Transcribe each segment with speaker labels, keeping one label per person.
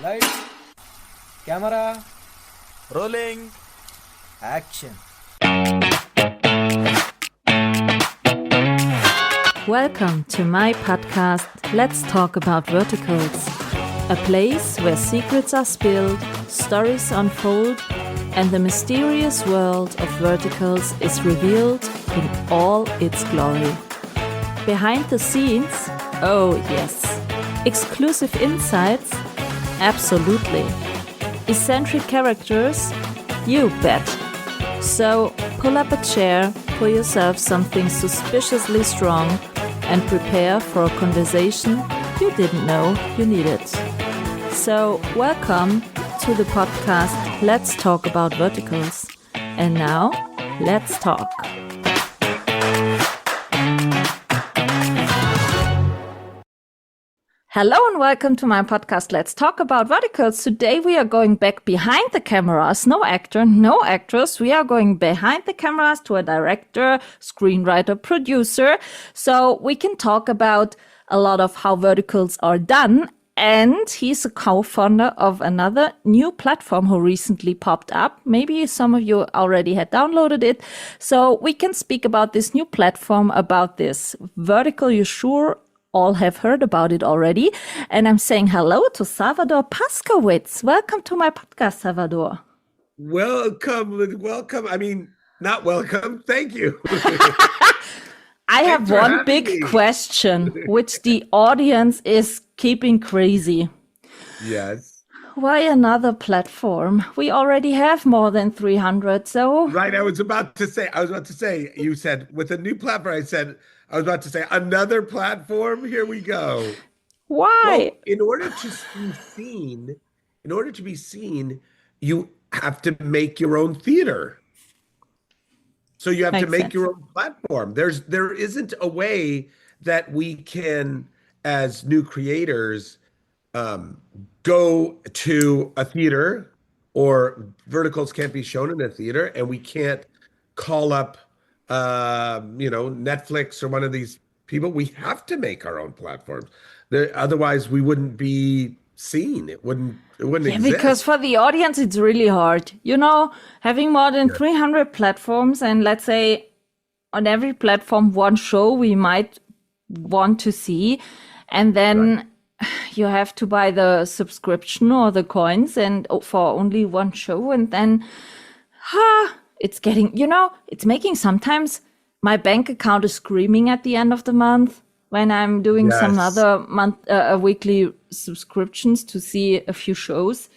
Speaker 1: Lights, camera,
Speaker 2: Rolling.
Speaker 1: action.
Speaker 3: Welcome to my podcast, Let's Talk About Verticals, a place where secrets are spilled, stories unfold, and the mysterious world of verticals is revealed in all its glory. Behind the scenes, oh yes. Exclusive insights, absolutely. Eccentric characters, you bet. So pull up a chair, pour yourself something suspiciously strong, and prepare for a conversation you didn't know you needed. So welcome to the podcast Let's Talk About Verticals. And now, let's talk. Hello and welcome to my podcast, Let's Talk About Verticals. Today we are going back behind the cameras. No actor, no actress. We are going behind the cameras to a director, screenwriter, producer. So we can talk about a lot of how verticals are done. And he's a co-founder of another new platform who recently popped up. Maybe some of you already had downloaded it. So we can speak about this new platform, about this vertical. You sure all have heard about it already. And I'm saying hello to Salvador Paskowitz. Welcome to my podcast, Salvador.
Speaker 4: Welcome. I mean, not welcome. Thank you.
Speaker 3: I have one big question, which the audience is keeping crazy.
Speaker 4: Yes.
Speaker 3: Why another platform? We already have more than 300, so...
Speaker 4: Right, I was about to say, you said, with a new platform, I was about to say, another platform? Here we go.
Speaker 3: Why?
Speaker 4: Well, in order to be seen, you have to make your own theater. So you have to make your own platform. There isn't a way that we can, as new creators, go to a theater, or verticals can't be shown in a theater, and we can't call up Netflix or one of these people. We have to make our own platforms. Otherwise we wouldn't be seen. It wouldn't exist.
Speaker 3: Because for the audience, it's really hard. Having more than 300 platforms, and let's say on every platform, one show we might want to see. And then you have to buy the subscription or the coins and for only one show. And then, it's making sometimes my bank account is screaming at the end of the month when I'm doing some other weekly subscriptions to see a few shows.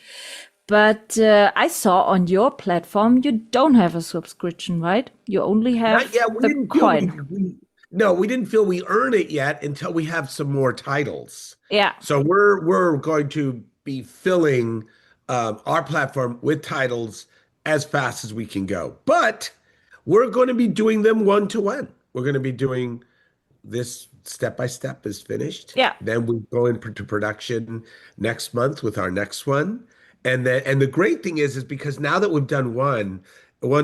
Speaker 3: But I saw on your platform, you don't have a subscription, right? You only have the coin.
Speaker 4: We didn't feel we earn it yet until we have some more titles.
Speaker 3: Yeah.
Speaker 4: So we're going to be filling our platform with titles as fast as we can go. But we're going to be doing them one-to-one. We're going to be doing this step-by-step is finished.
Speaker 3: Yeah.
Speaker 4: Then we go into production next month with our next one. And the great thing is because now that we've done one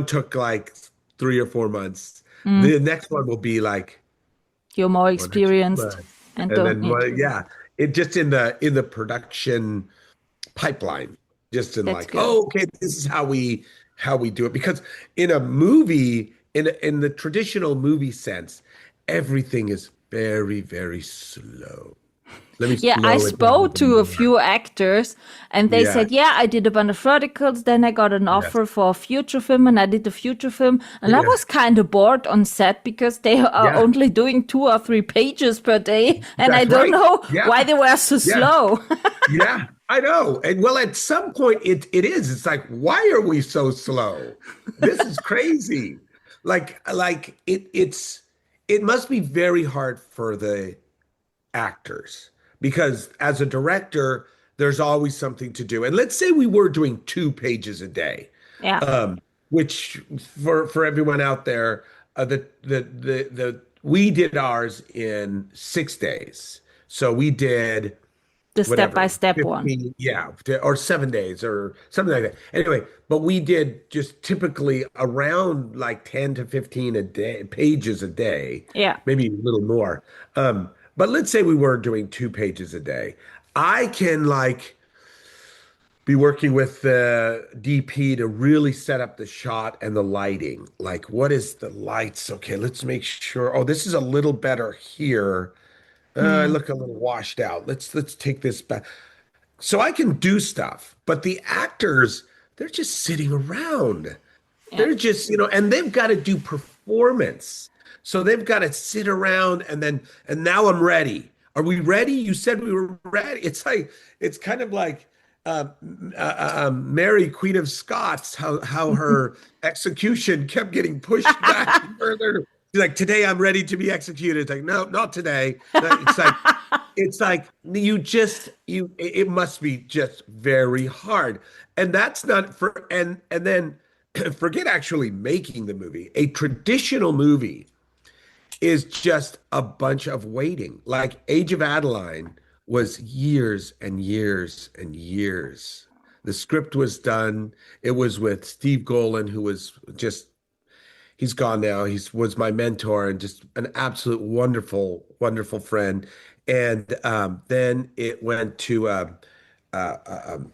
Speaker 4: took like 3 or 4 months. The next one will be like
Speaker 3: you're more experienced
Speaker 4: it just in the production pipeline, just in okay, this is how we do it. Because in a movie, in the traditional movie sense, everything is very, very slow.
Speaker 3: I spoke to a few actors and they said, I did a bunch of verticals. Then I got an offer for a feature film and I did the feature film. And I was kind of bored on set because they are only doing 2 or 3 pages per day. And I don't know why they were so slow.
Speaker 4: Yeah, I know. And well, at some point it is. It's like, why are we so slow? This is crazy. It must be very hard for the actors. Because as a director, there's always something to do. And let's say we were doing 2 pages a day, which for everyone out there, we did ours in 6 days. So we did
Speaker 3: the step-by-step one.
Speaker 4: Yeah, or 7 days or something like that. Anyway, but we did just typically around like 10 to 15 pages a day.
Speaker 3: Yeah.
Speaker 4: Maybe a little more. But let's say we were doing 2 pages a day. I can be working with the DP to really set up the shot and the lighting. Like, what is the lights? Okay, let's make sure. Oh, this is a little better here. I
Speaker 3: Mm.
Speaker 4: look a little washed out. Let's take this back. So I can do stuff, but the actors, they're just sitting around.
Speaker 3: Yeah.
Speaker 4: They're just, and they've got to do performance. So they've got to sit around and now I'm ready. Are we ready? You said we were ready. It's kind of like Mary, Queen of Scots, how her execution kept getting pushed back further. She's like, today I'm ready to be executed. It's like, no, not today. No, it's like it must be just very hard. And that's not for and then forget actually making the movie. A traditional movie is just a bunch of waiting. Like Age of Adaline was years and years and years. The script was done. It was with Steve Golan, who was just he's gone now. He was my mentor and just an absolute wonderful, wonderful friend. And then it went to Mr.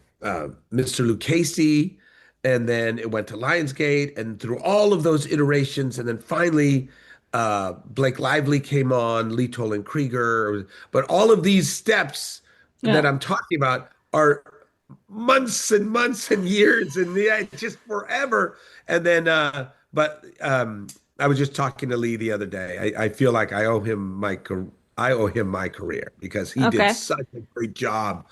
Speaker 4: Lucchese, and then it went to Lionsgate, and through all of those iterations, and then finally Blake Lively came on, Lee Toland Krieger. But all of these steps that
Speaker 3: Yeah.
Speaker 4: I'm talking about are months and months and years, and yeah, it's just forever. And then, I was just talking to Lee the other day. I feel like I owe him my career because he did
Speaker 3: Okay.
Speaker 4: such a great job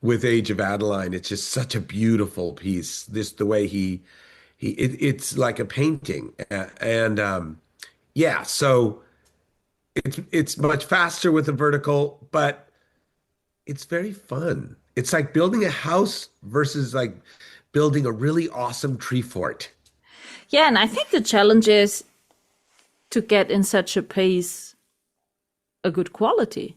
Speaker 4: with Age of Adaline. It's just such a beautiful piece. The way it's like a painting, and yeah. So it's much faster with the vertical, but it's very fun. It's like building a house versus like building a really awesome tree fort.
Speaker 3: Yeah, and I think the challenge is to get in such a pace a good quality.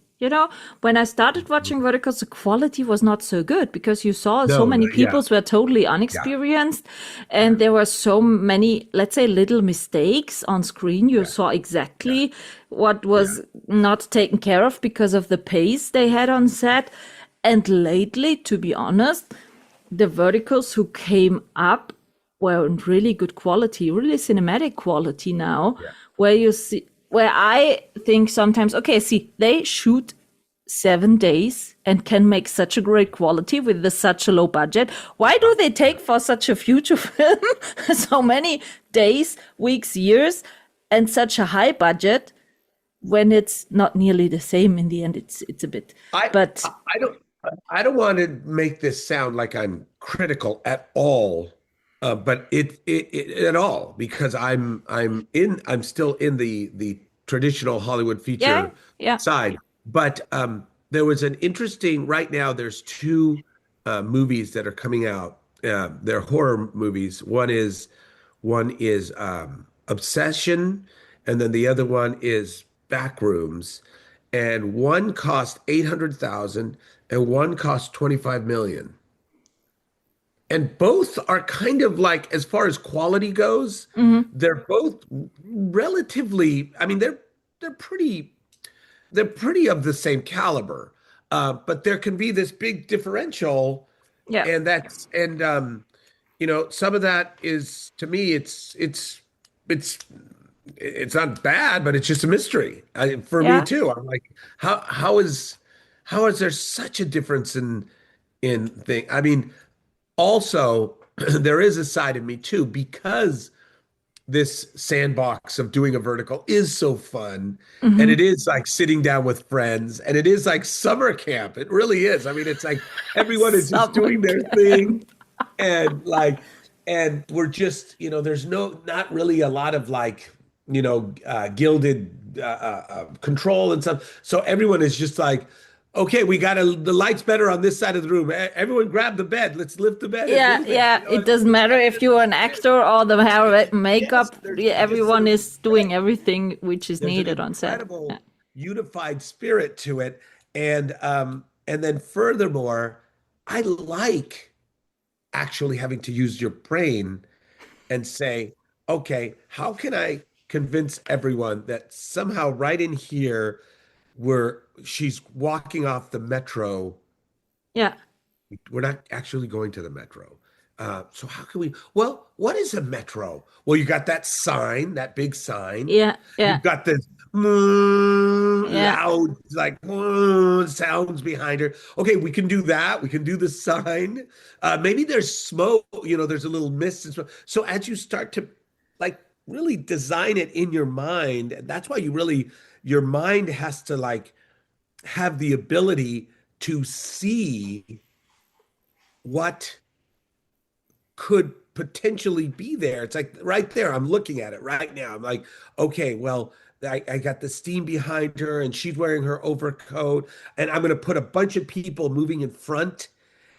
Speaker 3: When I started watching verticals, the quality was not so good because you saw so
Speaker 4: No,
Speaker 3: many
Speaker 4: yeah,
Speaker 3: people were totally
Speaker 4: yeah,
Speaker 3: unexperienced, and there were so many, let's say, little mistakes on screen. You
Speaker 4: yeah,
Speaker 3: saw
Speaker 4: yeah,
Speaker 3: exactly what
Speaker 4: yeah.
Speaker 3: was not taken care of because of the pace they had on set. And lately, to be honest, the verticals who came up were in really good quality, really cinematic quality now,
Speaker 4: Yeah.
Speaker 3: where I think sometimes, okay, see, they shoot 7 days and can make such a great quality with such a low budget. Why do they take for such a future film so many days, weeks, years, and such a high budget when it's not nearly the same in the end? It's a bit,
Speaker 4: I
Speaker 3: but
Speaker 4: I don't want to make this sound like I'm critical at all, but it at all because I'm still in the traditional Hollywood
Speaker 3: yeah,
Speaker 4: feature
Speaker 3: yeah,
Speaker 4: side. But there was an interesting right now. There's two movies that are coming out. They're horror movies. One is Obsession, and then the other one is Backrooms, and one cost 800,000 and one cost 25 million. And both are kind of like, as far as quality goes, they're both relatively, I mean, they're pretty they're pretty of the same caliber. But there can be this big differential,
Speaker 3: yeah,
Speaker 4: and some of that is to me, it's it's not bad, but it's just a mystery for me
Speaker 3: yeah,
Speaker 4: too. I'm like, how is there such a difference in thing? I mean, also there is a side of me too because this sandbox of doing a vertical is so fun, and
Speaker 3: hmm,
Speaker 4: it is like sitting down with friends, and it is like summer camp. It really is. I mean, it's like everyone is just
Speaker 3: summer
Speaker 4: doing their
Speaker 3: camp.
Speaker 4: thing, and we're just, there's not really a lot of like, gilded control and stuff. So everyone is just like, okay, the light's better on this side of the room. Everyone grab the bed. Let's lift the bed and
Speaker 3: Yeah,
Speaker 4: move it.
Speaker 3: yeah. It doesn't
Speaker 4: It's
Speaker 3: matter
Speaker 4: kind
Speaker 3: if
Speaker 4: of
Speaker 3: you're an actor or the hair,
Speaker 4: yes,
Speaker 3: makeup.
Speaker 4: there's
Speaker 3: Yeah,
Speaker 4: just sort
Speaker 3: everyone
Speaker 4: of
Speaker 3: is doing everything which is
Speaker 4: there's an
Speaker 3: needed on set. Yeah.
Speaker 4: incredible unified spirit to it. And then furthermore, I like actually having to use your brain and say, okay, how can I convince everyone that somehow right in here where she's walking off the metro
Speaker 3: Yeah.
Speaker 4: We're not actually going to the metro. So how can we? Well, what is a metro? Well, you got that sign, that big sign.
Speaker 3: Yeah, yeah,
Speaker 4: You've got this
Speaker 3: yeah.
Speaker 4: loud, like sounds behind her. Okay, we can do that. We can do the sign. Maybe there's smoke. There's a little mist and smoke. So as you start to like really design it in your mind, that's why your mind has to like have the ability to see what could potentially be there. It's like right there. I'm looking at it right now. I'm like, okay, well, I got the steam behind her and she's wearing her overcoat. And I'm going to put a bunch of people moving in front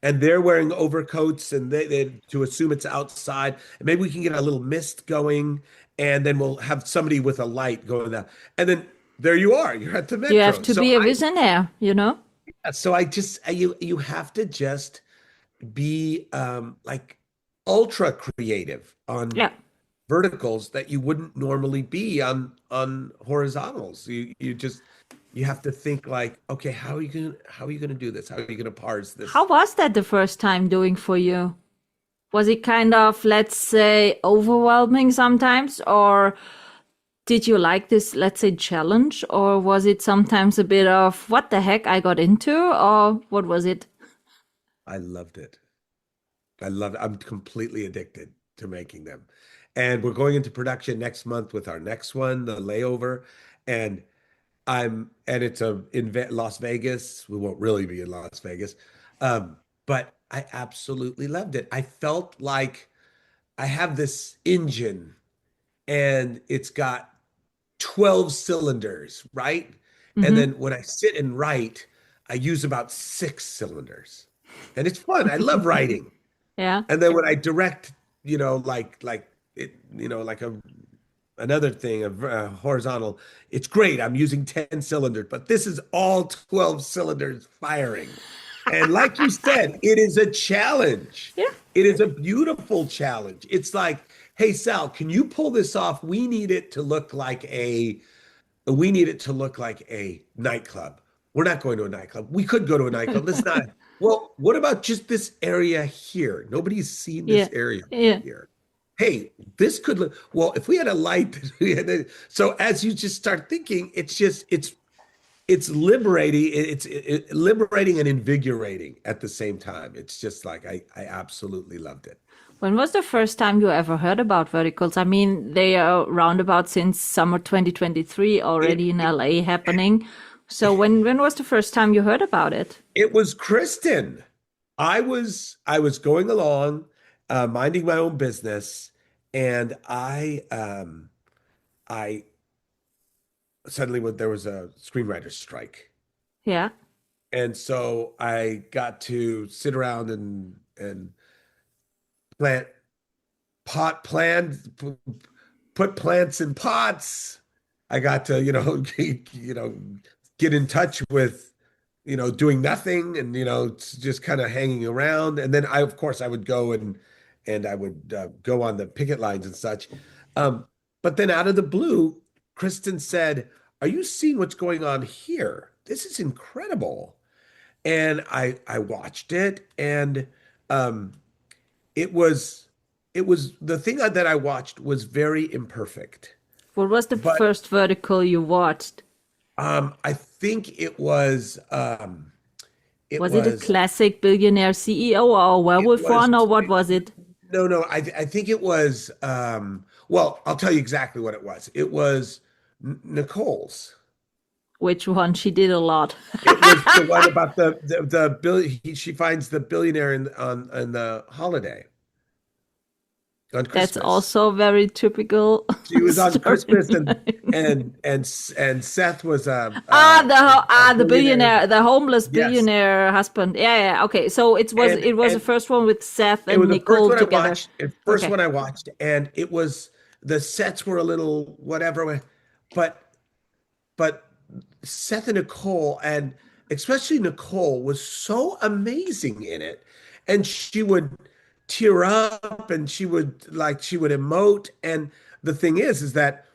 Speaker 4: and they're wearing overcoats and they to assume it's outside. And maybe we can get a little mist going and then we'll have somebody with a light going down. And then there you are. You're at the
Speaker 3: You have
Speaker 4: metro.
Speaker 3: to be a visionary, you know?
Speaker 4: So I just you have to just be like ultra creative on
Speaker 3: Yeah.
Speaker 4: verticals that you wouldn't normally be on horizontals. You have to think like, okay, how are you gonna do this? How are you gonna parse this?
Speaker 3: How was that the first time doing for you? Was it kind of, let's say, overwhelming sometimes, or did you like this, let's say, challenge, or was it sometimes a bit of what the heck I got into, or what was it?
Speaker 4: I loved it. I'm completely addicted to making them. And we're going into production next month with our next one, The Layover. And it's in Las Vegas. We won't really be in Las Vegas. But I absolutely loved it. I felt like I have this engine and it's got 12 cylinders, right? And
Speaker 3: Hmm.
Speaker 4: then when I sit and write, I use about 6 cylinders. And it's fun. I love writing.
Speaker 3: Yeah.
Speaker 4: And then when I direct, like it, like another thing, a horizontal, it's great. I'm using 10 cylinders, but this is all 12 cylinders firing. And like you said, it is a challenge.
Speaker 3: Yeah.
Speaker 4: It is a beautiful challenge. It's like, hey, Sal, can you pull this off? We need it to look like a nightclub. We're not going to a nightclub. We could go to a nightclub. Let's not. Well, what about just this area here? Nobody's seen
Speaker 3: Yeah.
Speaker 4: this area
Speaker 3: Yeah.
Speaker 4: here. Hey, this could look, well, if we had a light, so as you just start thinking, it's liberating. It's liberating and invigorating at the same time. It's just like, I absolutely loved it.
Speaker 3: When was the first time you ever heard about verticals? I mean, they are roundabout since summer 2023 already in LA happening. So when was the first time you heard about it?
Speaker 4: It was Kristen. I was going along, minding my own business, and I suddenly there was a screenwriter strike,
Speaker 3: Yeah.
Speaker 4: and so I got to sit around and plant put plants in pots. I got to get in touch with doing nothing and just kind of hanging around. And then of course I would go and I would go on the picket lines and such. But then out of the blue, Kristen said, "Are you seeing what's going on here? This is incredible." And I watched it, and it was the thing that I watched was very imperfect.
Speaker 3: What was the
Speaker 4: But
Speaker 3: first vertical you watched?
Speaker 4: I think it
Speaker 3: Was it a
Speaker 4: was
Speaker 3: classic billionaire CEO or a
Speaker 4: it
Speaker 3: werewolf
Speaker 4: was
Speaker 3: one, or what was it?
Speaker 4: no, I think it was well, I'll tell you exactly what it was. It was Nicole's.
Speaker 3: Which one? She did a lot.
Speaker 4: It was the one about the bill. She finds the billionaire on the holiday on
Speaker 3: That's
Speaker 4: Christmas.
Speaker 3: also very typical
Speaker 4: She was on Christmas,
Speaker 3: storyline.
Speaker 4: and Seth was a
Speaker 3: The
Speaker 4: billionaire.
Speaker 3: billionaire, the homeless
Speaker 4: Yes,
Speaker 3: billionaire husband. Yeah, yeah. Okay, so it was the
Speaker 4: and
Speaker 3: first one with Seth
Speaker 4: it
Speaker 3: and
Speaker 4: was the first
Speaker 3: Nicole
Speaker 4: one I
Speaker 3: together.
Speaker 4: watched. The first
Speaker 3: Okay.
Speaker 4: one I watched, and it was the sets were a little whatever, but but Seth and Nicole, and especially Nicole, was so amazing in it. And she would tear up and she would emote. And the thing is that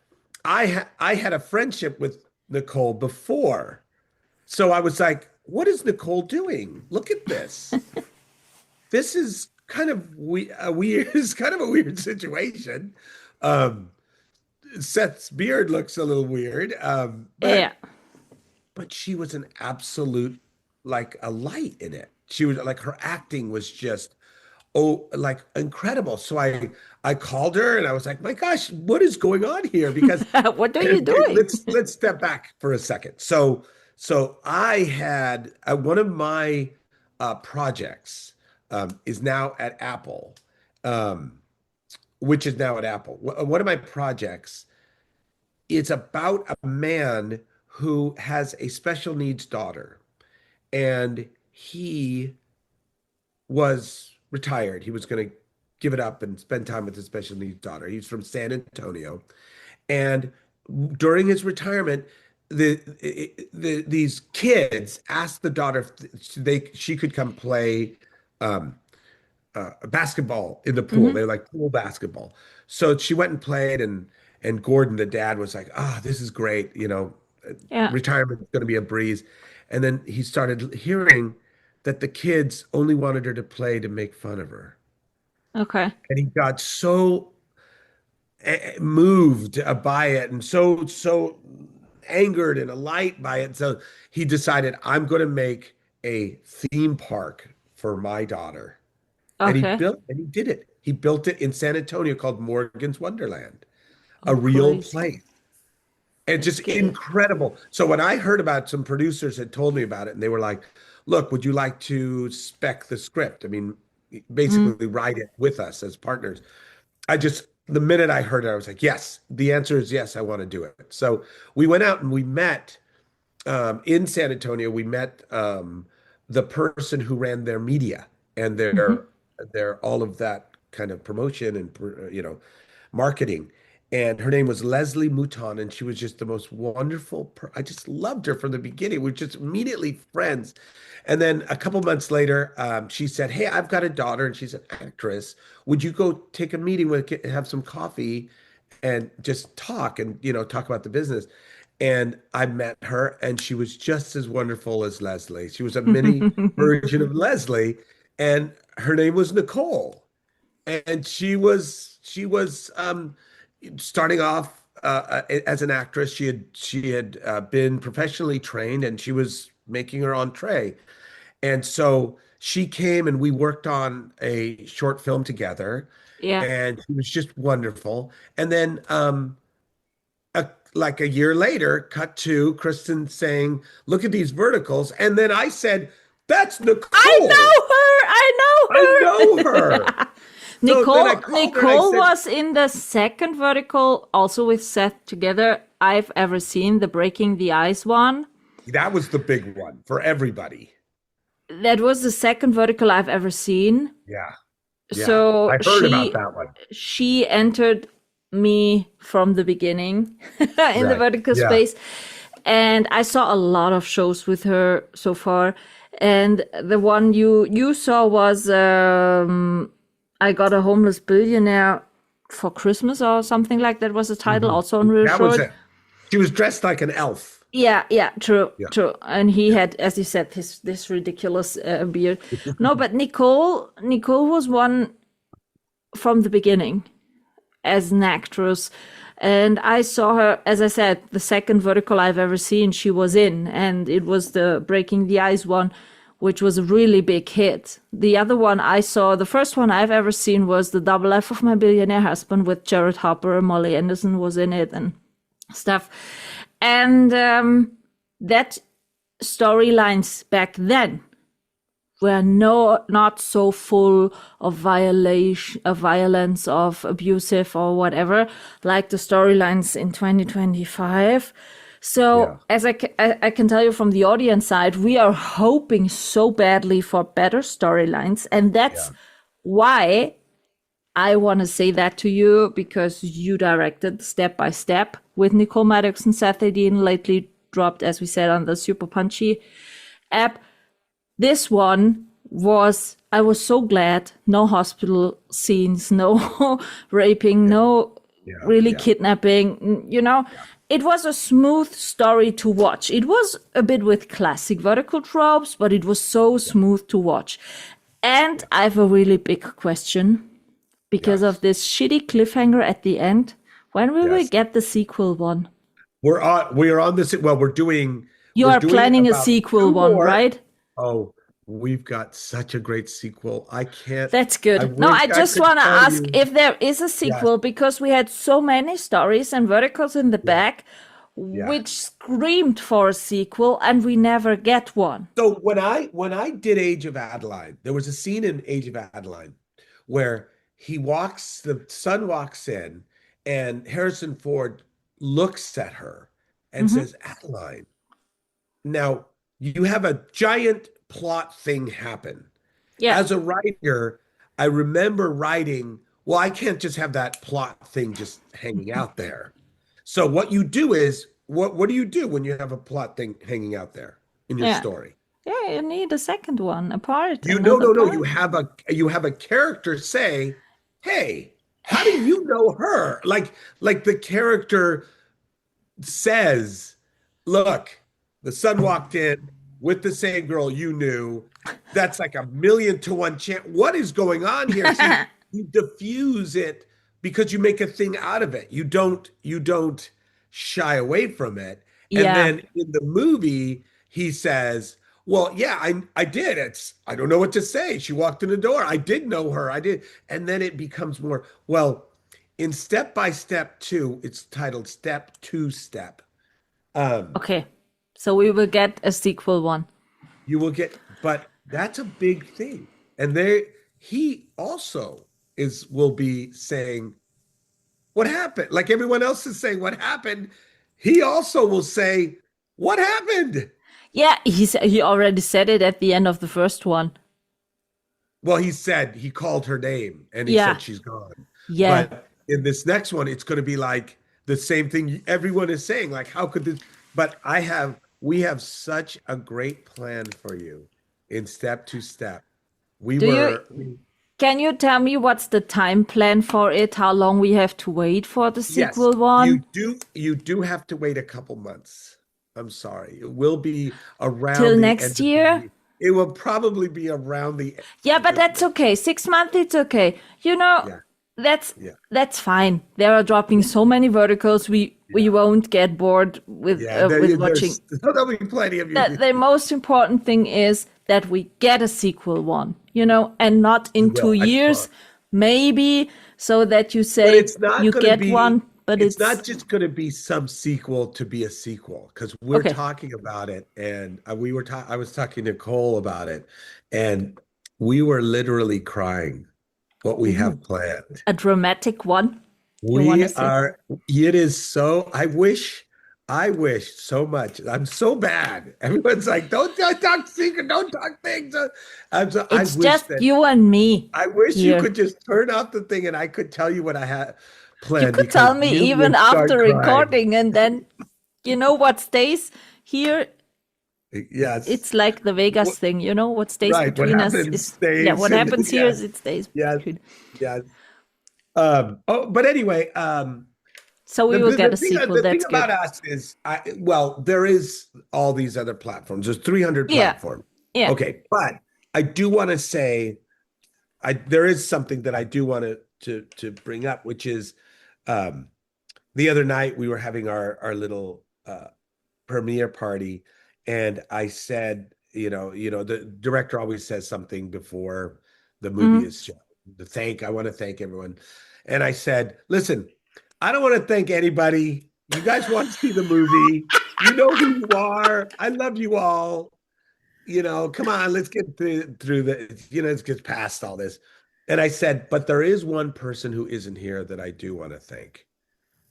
Speaker 4: I had a friendship with Nicole before. So I was like, what is Nicole doing? Look at this. this is kind of it's kind of a weird situation. Um, Seth's beard looks a little weird,
Speaker 3: Yeah.
Speaker 4: but she was an absolute like a light in it. She was like her acting was just like incredible. So I called her and I was like, my gosh, what is going on here? Because
Speaker 3: What are you doing?
Speaker 4: let's step back for a second. So I had one of my projects is now at Apple, which is now at Apple. One of my projects is about a man who has a special needs daughter, and he was retired. He was going to give it up and spend time with his special needs daughter. He's from San Antonio, and during his retirement, these kids asked the daughter if she could come play basketball in the pool. They like pool basketball. So she went and played, and Gordon, the dad, was like, "Ah, this is great.
Speaker 3: Yeah.
Speaker 4: Retirement's going to be a breeze." And then he started hearing that the kids only wanted her to play to make fun of her.
Speaker 3: Okay.
Speaker 4: And he got so moved by it and so angered and alight by it. So he decided, I'm going to make a theme park for my daughter. And
Speaker 3: Okay.
Speaker 4: he did it. He built it in San Antonio called Morgan's Wonderland, a real
Speaker 3: crazy.
Speaker 4: place. And just
Speaker 3: good.
Speaker 4: incredible. So when I heard about, some producers had told me about it, and they were like, look, would you like to spec the script? I mean, basically write it with us as partners. The minute I heard it, I was like, yes, the answer is yes, I want to do it. So we went out and we met in San Antonio. We met the person who ran their media and their all of that kind of promotion and marketing. And her name was Leslie Mouton, and she was just the most wonderful. I just loved her from the beginning. We were just immediately friends. And then a couple months later, she said, "Hey, I've got a daughter, and she's an actress. Would you go take a meeting have some coffee, and just talk talk about the business?" And I met her, and she was just as wonderful as Leslie. She was a mini version of Leslie, and her name was Nicole, and she was starting off as an actress. She had been professionally trained, and she was making her entree. And so she came, and we worked on a short film together.
Speaker 3: Yeah.
Speaker 4: And she was just wonderful. And then like a year later, cut to Kristen saying, "Look at these verticals." And then I said, "That's Nicole.
Speaker 3: I know her. Nicole was in the second vertical, also with Seth together, I've ever seen, the Breaking the Ice one.
Speaker 4: That was the big one for everybody.
Speaker 3: That was the second vertical I've ever seen.
Speaker 4: Yeah.
Speaker 3: So
Speaker 4: I heard about that one.
Speaker 3: She entered me from the beginning in the vertical space. And I saw a lot of shows with her so far. And the one you saw was I Got a Homeless Billionaire for Christmas or something like that was the title, also on Real
Speaker 4: That
Speaker 3: Short.
Speaker 4: was it. She was dressed like an elf.
Speaker 3: Yeah, true. And he had, as you said, this ridiculous beard. No, but Nicole was one from the beginning as an actress. And I saw her, as I said, the second vertical I've ever seen she was in. And it was the Breaking the Ice one, which was a really big hit. The other one I saw, the first one I've ever seen was The Double Life of My Billionaire Husband with Jared Harper and Molly Anderson was in it and stuff. And that storylines back then were not so full of violence, of abusive or whatever, like the storylines in 2025. So as I can tell you from the audience side, we are hoping so badly for better storylines. And that's why I want to say that to you, because you directed Step by Step with Nicole Maddox and Seth Adine, lately dropped, as we said, on the Super Punchy app. This one I was so glad. No hospital scenes, no raping, no kidnapping, It was a smooth story to watch. It was a bit with classic vertical tropes, but it was so smooth to watch. And I have a really big question because
Speaker 4: Yes.
Speaker 3: of this shitty cliffhanger at the end. When will we
Speaker 4: Yes.
Speaker 3: get the sequel one?
Speaker 4: We are on this. Well,
Speaker 3: You
Speaker 4: we're
Speaker 3: are
Speaker 4: doing
Speaker 3: planning a
Speaker 4: about
Speaker 3: sequel
Speaker 4: two
Speaker 3: one,
Speaker 4: more.
Speaker 3: right?
Speaker 4: Oh, we've got such a great sequel.
Speaker 3: That's
Speaker 4: I
Speaker 3: good. No,
Speaker 4: wish
Speaker 3: I
Speaker 4: I
Speaker 3: just
Speaker 4: could
Speaker 3: want to
Speaker 4: tell
Speaker 3: ask
Speaker 4: you.
Speaker 3: if there is a
Speaker 4: Yes.
Speaker 3: sequel because we had so many stories and verticals in the
Speaker 4: Yeah.
Speaker 3: back
Speaker 4: Yeah.
Speaker 3: which screamed for a sequel and we never get one.
Speaker 4: So when I did Age of Adaline, there was a scene in Age of Adaline where the son walks in, and Harrison Ford looks at her and
Speaker 3: Hmm.
Speaker 4: says, Adeline. Now, you have a giant plot thing happen.
Speaker 3: Yeah.
Speaker 4: As a writer, I remember writing, well, I can't just have that plot thing just hanging out there. So what you do is, what do you do when you have a plot thing hanging out there in your
Speaker 3: Yeah.
Speaker 4: story?
Speaker 3: Yeah, you need a second one, a part,
Speaker 4: You no
Speaker 3: another
Speaker 4: no no
Speaker 3: part.
Speaker 4: you have a character say, "Hey, how do you know her?" Like the character says, "Look, the son walked in with the same girl you knew. That's like a million to one chance. What is going on here?" See, you diffuse it because you make a thing out of it. You don't shy away from it. And
Speaker 3: Yeah.
Speaker 4: then in the movie, he says, "Well, yeah, I did. I don't know what to say. She walked in the door. I did know her. I did." And then it becomes more, well, in Step by Step 2, it's titled Step to Step. Um,
Speaker 3: Okay. So we will get a sequel one.
Speaker 4: you will get, but that's a big thing. And he also will be saying, "What happened?" Like everyone else is saying, "What happened?" He also will say, "What happened?"
Speaker 3: Yeah, he already said it at the end of the first one.
Speaker 4: Well, he called her name and he
Speaker 3: Yeah.
Speaker 4: said she's gone.
Speaker 3: Yeah.
Speaker 4: But in this next one, it's going to be like the same thing everyone is saying. Like, how could this? But we have such a great plan for you in Step to Step. We
Speaker 3: Do you
Speaker 4: were,
Speaker 3: Can you tell me what's the time plan for it? How long we have to wait for the
Speaker 4: yes,
Speaker 3: sequel one?
Speaker 4: you do have to wait a couple months. I'm sorry. It will be
Speaker 3: Till
Speaker 4: around the
Speaker 3: next
Speaker 4: end of the
Speaker 3: year?
Speaker 4: year. It will probably be around the,
Speaker 3: Yeah, but that's okay. 6 months, it's okay. You know,
Speaker 4: yeah,
Speaker 3: that's
Speaker 4: yeah,
Speaker 3: that's fine. They are dropping so many verticals. We
Speaker 4: yeah.
Speaker 3: won't get bored
Speaker 4: Yeah,
Speaker 3: with watching.
Speaker 4: there'll be plenty of you.
Speaker 3: The most important thing is that we get a sequel one, you know, and not
Speaker 4: We
Speaker 3: in two
Speaker 4: will, I
Speaker 3: years,
Speaker 4: promise.
Speaker 3: maybe, so that you
Speaker 4: But
Speaker 3: say you get one, but
Speaker 4: it's
Speaker 3: it's
Speaker 4: not just going to be some sequel to be a sequel, because we're
Speaker 3: okay.
Speaker 4: talking about it, and I was talking to Cole about it, and we were literally crying what we
Speaker 3: Ooh,
Speaker 4: have planned.
Speaker 3: a dramatic one, you want to
Speaker 4: We
Speaker 3: say?
Speaker 4: are, it is so, I wish so much. I'm so bad. Everyone's like, don't talk secret, don't talk things. I
Speaker 3: It's
Speaker 4: wish
Speaker 3: just
Speaker 4: that,
Speaker 3: you and me
Speaker 4: I wish you
Speaker 3: here.
Speaker 4: could just turn off the thing and I could tell you what I had
Speaker 3: You
Speaker 4: planned,
Speaker 3: could
Speaker 4: because
Speaker 3: tell me
Speaker 4: you
Speaker 3: even
Speaker 4: would
Speaker 3: after
Speaker 4: start crying.
Speaker 3: recording, and then you know what stays here?
Speaker 4: Yes.
Speaker 3: It's like the Vegas
Speaker 4: What,
Speaker 3: thing, you know, what stays
Speaker 4: right. What
Speaker 3: between us
Speaker 4: happens
Speaker 3: is, yeah,
Speaker 4: stays
Speaker 3: what
Speaker 4: in the,
Speaker 3: happens here
Speaker 4: yes,
Speaker 3: is it stays
Speaker 4: yes,
Speaker 3: between.
Speaker 4: yes. But anyway,
Speaker 3: So we will get a sequel.
Speaker 4: the thing
Speaker 3: That's
Speaker 4: about
Speaker 3: good.
Speaker 4: us is, well, there is all these other platforms. There's 300
Speaker 3: Yeah.
Speaker 4: platforms.
Speaker 3: Yeah.
Speaker 4: Okay, but I do want to say, there is something that I do want to bring up, which is, um, the other night we were having our little premiere party, and I said, the director always says something before the movie
Speaker 3: Mm.
Speaker 4: is shown. I want to thank everyone. And I said, listen, I don't want to thank anybody. You guys want to see the movie. You know who you are. I love you all. Come on, let's get through let's get past all this. And I said, but there is one person who isn't here that I do want to thank.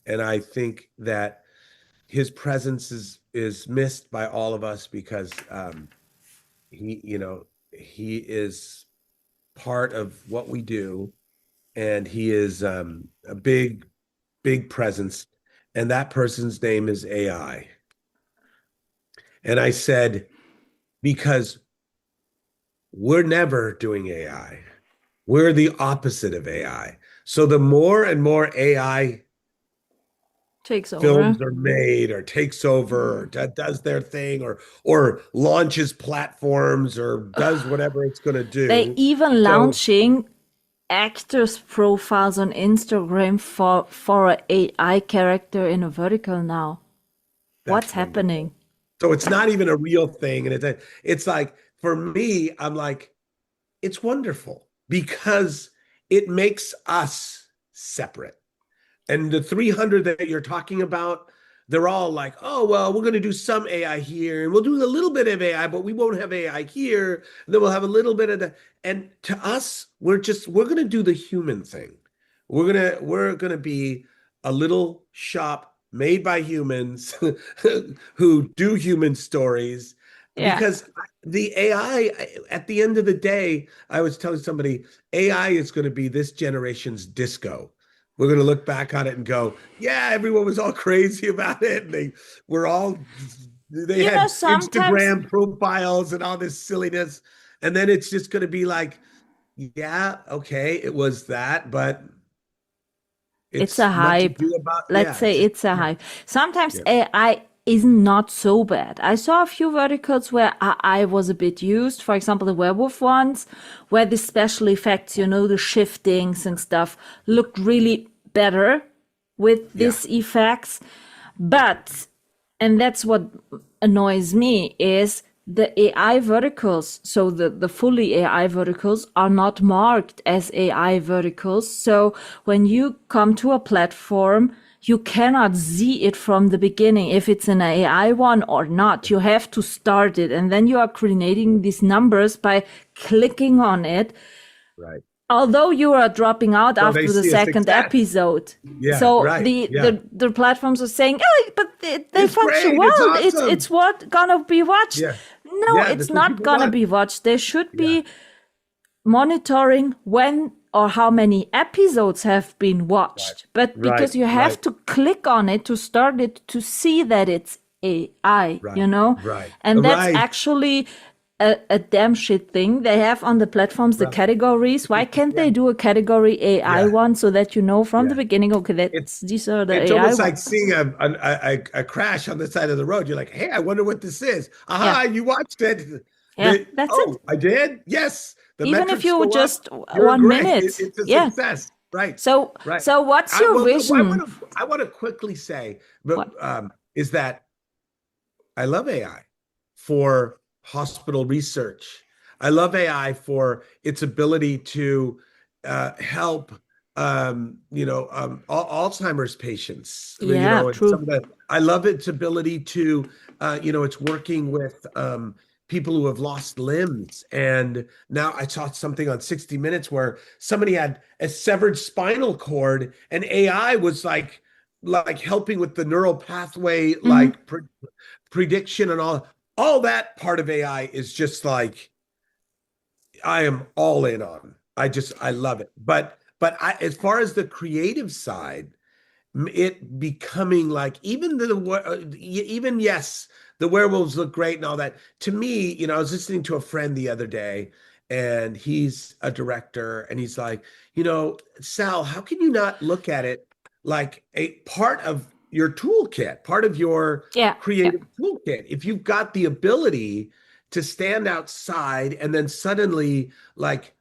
Speaker 4: And I think that his presence is missed by all of us, because he is part of what we do, and he is a big presence, and that person's name is AI. And I said, because we're never doing AI. We're the opposite of AI. So the more and more AI
Speaker 3: Takes over.
Speaker 4: films are made or takes over or does their thing or launches platforms or does whatever it's going to
Speaker 3: They
Speaker 4: do.
Speaker 3: even
Speaker 4: So
Speaker 3: launching actors' profiles on Instagram for a AI character in a vertical now. What's
Speaker 4: that's wonderful.
Speaker 3: happening?
Speaker 4: So it's not even a real thing. And it's like, for me, I'm like, it's wonderful because it makes us separate. And the 300 that you're talking about, they're all like, oh, well, we're going to do some AI here and we'll do a little bit of AI, but we won't have AI here. And then we'll have a little bit of that. And to us, we're going to do the human thing. We're going to be a little shop made by humans who do human stories
Speaker 3: Yeah.
Speaker 4: because the AI, at the end of the day, I was telling somebody, AI is going to be this generation's disco. We're going to look back on it and go, yeah, everyone was all crazy about it. And they
Speaker 3: You know,
Speaker 4: had
Speaker 3: sometimes
Speaker 4: Instagram profiles and all this silliness. And then it's just going to be like, yeah, okay, it was that, but
Speaker 3: it's
Speaker 4: it's
Speaker 3: a
Speaker 4: much
Speaker 3: hype.
Speaker 4: ado about,
Speaker 3: Let's say it's a
Speaker 4: yeah,
Speaker 3: hype. Sometimes
Speaker 4: yeah,
Speaker 3: AI is not so bad. I saw a few verticals where AI was a bit used. For example, the werewolf ones, where the special effects, you know, the shiftings and stuff looked really better with
Speaker 4: yeah,
Speaker 3: these effects. But, and that's what annoys me, is the AI verticals, so the fully AI verticals are not marked as AI verticals. So when you come to a platform, you cannot see it from the beginning if it's an AI one or not. You have to start it, and then you are creating these numbers by clicking on it,
Speaker 4: right.
Speaker 3: although you are dropping out
Speaker 4: So they
Speaker 3: after the
Speaker 4: see a
Speaker 3: second
Speaker 4: success.
Speaker 3: episode.
Speaker 4: Yeah,
Speaker 3: So
Speaker 4: right.
Speaker 3: the
Speaker 4: Yeah.
Speaker 3: the platforms are saying, oh, but they
Speaker 4: It's
Speaker 3: function
Speaker 4: great. It's
Speaker 3: well. It's
Speaker 4: awesome.
Speaker 3: what gonna be watched.
Speaker 4: Yeah.
Speaker 3: No,
Speaker 4: Yeah,
Speaker 3: it's
Speaker 4: that's what
Speaker 3: not
Speaker 4: people
Speaker 3: gonna
Speaker 4: want.
Speaker 3: be watched. They should
Speaker 4: Yeah.
Speaker 3: be monitoring when or how many episodes have been
Speaker 4: Right.
Speaker 3: watched. But
Speaker 4: Right.
Speaker 3: because you
Speaker 4: Right.
Speaker 3: have to click on it to start it to see that it's AI, you
Speaker 4: Right.
Speaker 3: know?
Speaker 4: Right.
Speaker 3: And that's
Speaker 4: Right.
Speaker 3: actually a damn shit thing. They have on the platforms the
Speaker 4: Right.
Speaker 3: categories. Why can't
Speaker 4: Yeah.
Speaker 3: they do a category AI
Speaker 4: Yeah.
Speaker 3: one so that you know from the
Speaker 4: Yeah.
Speaker 3: beginning, okay,
Speaker 4: It's
Speaker 3: these are the
Speaker 4: it's
Speaker 3: AI
Speaker 4: almost like
Speaker 3: ones.
Speaker 4: seeing a crash on the side of the road. You're like, hey, I wonder what this is.
Speaker 3: Yeah.
Speaker 4: Aha, you watched it.
Speaker 3: Yeah. That's it.
Speaker 4: I did? Yes. The
Speaker 3: Even if
Speaker 4: metrics
Speaker 3: you
Speaker 4: go up.
Speaker 3: just
Speaker 4: You're
Speaker 3: one
Speaker 4: great.
Speaker 3: minute.
Speaker 4: It's a
Speaker 3: Yeah.
Speaker 4: success. Right.
Speaker 3: So
Speaker 4: Right.
Speaker 3: so what's
Speaker 4: I
Speaker 3: your
Speaker 4: well,
Speaker 3: vision?
Speaker 4: I want to quickly say, but
Speaker 3: What?
Speaker 4: is that I love AI for hospital research. I love AI for its ability to help, Alzheimer's patients.
Speaker 3: Yeah,
Speaker 4: And some
Speaker 3: true.
Speaker 4: of the, I love its ability to, it's working with people who have lost limbs. And now I saw something on 60 Minutes where somebody had a severed spinal cord, and AI was like helping with the neural pathway,
Speaker 3: Hmm.
Speaker 4: like prediction and all that part of AI is just like I am all in on. I love it. But as far as the creative side, it becoming like even yes, the werewolves look great and all that. To me, I was listening to a friend the other day, and he's a director, and he's like, Sal, how can you not look at it like a part of your toolkit, part of your
Speaker 3: Yeah. Yeah.
Speaker 4: creative toolkit? If you've got the ability to stand outside and then suddenly like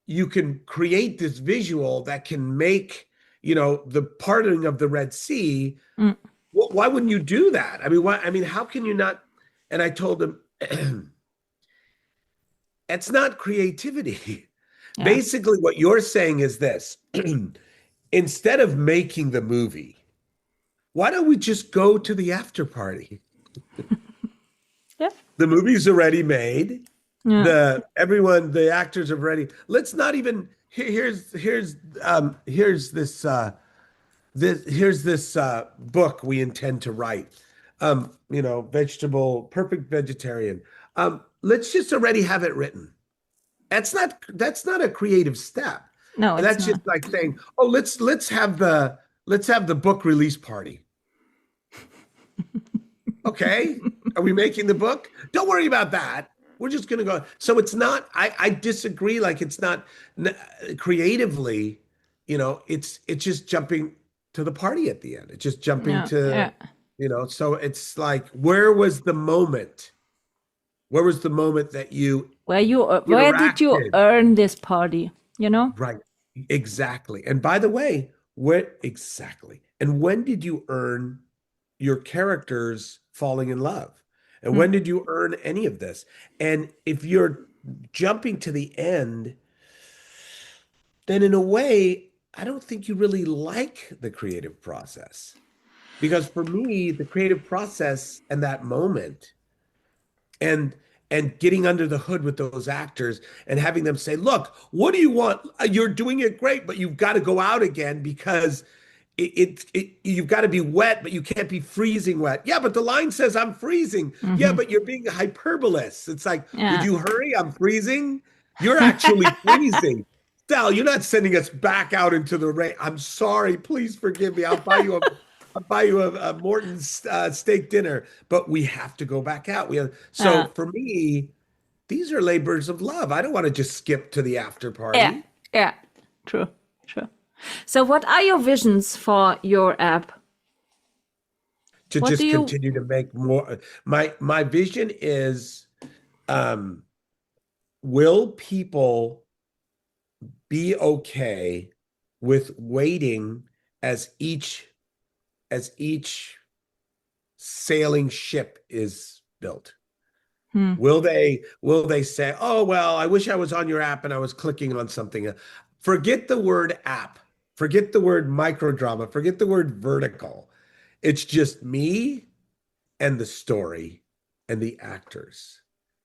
Speaker 4: you can create this visual that can make the parting of the Red Sea.
Speaker 3: Mm.
Speaker 4: Why wouldn't you do that? I mean, how can you not? And I told him it's not creativity.
Speaker 3: Yeah.
Speaker 4: Basically what you're saying is this: instead of making the movie, why don't we just go to the after party?
Speaker 3: Yeah.
Speaker 4: The movie's already made.
Speaker 3: Yeah.
Speaker 4: The actors are ready. Let's not even here's this book we intend to write. Perfect vegetarian. Let's just already have it written. That's not a creative step.
Speaker 3: No, it's
Speaker 4: That's
Speaker 3: not.
Speaker 4: just like saying, oh, let's have the book release party. Okay. Are we making the book? Don't worry about that. We're just going to go. So it's not, I disagree. Like it's not creatively, it's just jumping to the party at the end. It's just jumping
Speaker 3: Yeah,
Speaker 4: to,
Speaker 3: yeah.
Speaker 4: so it's like, where was the moment? Where was the moment that you
Speaker 3: Where did you
Speaker 4: interacted?
Speaker 3: earn this party? You know?
Speaker 4: Right. Exactly. And by the way, what exactly? And when did you earn your characters falling in love? And when did you earn any of this? And if you're jumping to the end, then in a way, I don't think you really like the creative process. Because for me, the creative process and that moment and getting under the hood with those actors and having them say, look, what do you want? You're doing it great, but you've got to go out again because you've got to be wet, but you can't be freezing wet. Yeah, but the line says I'm freezing. Yeah, but you're being hyperbolous. It's like, would
Speaker 3: Yeah.
Speaker 4: you hurry? I'm freezing. You're actually freezing. Sal, you're not sending us back out into the rain. I'm sorry. Please forgive me. I'll buy you a Morton's steak dinner, but we have to go back out. So for me, these are labors of love. I don't want to just skip to the after party.
Speaker 3: Yeah, yeah, true, true. So, what are your visions for your app?
Speaker 4: To
Speaker 3: What
Speaker 4: just
Speaker 3: do you-
Speaker 4: continue to make more. My vision is, will people be okay with waiting as each sailing ship is built? Will they say, oh, well, I wish I was on your app and I was clicking on something? Forget the word app, forget the word microdrama, forget the word vertical. It's just me and the story and the actors.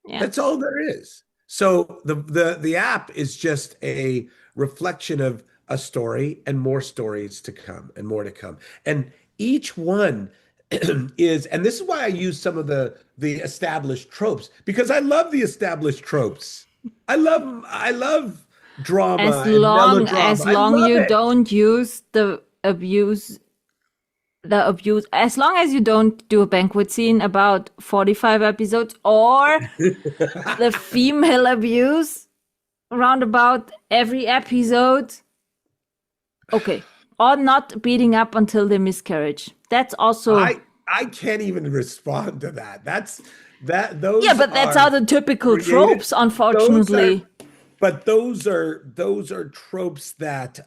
Speaker 3: Yeah.
Speaker 4: That's all there is. So the app is just a reflection of a story and more stories to come and more to come. And each one is, and this is why I use some of the established tropes, because I love the established tropes. I love drama
Speaker 3: as
Speaker 4: and
Speaker 3: long
Speaker 4: melodrama.
Speaker 3: as
Speaker 4: I
Speaker 3: long
Speaker 4: love
Speaker 3: you
Speaker 4: it.
Speaker 3: don't use the abuse, as long as you don't do a banquet scene about 45 episodes or the female abuse round about every episode. Okay. Or not beating up until the miscarriage. That's also
Speaker 4: I can't even respond to that. Those
Speaker 3: yeah, but that's are the typical
Speaker 4: created-
Speaker 3: tropes, unfortunately.
Speaker 4: But those are tropes that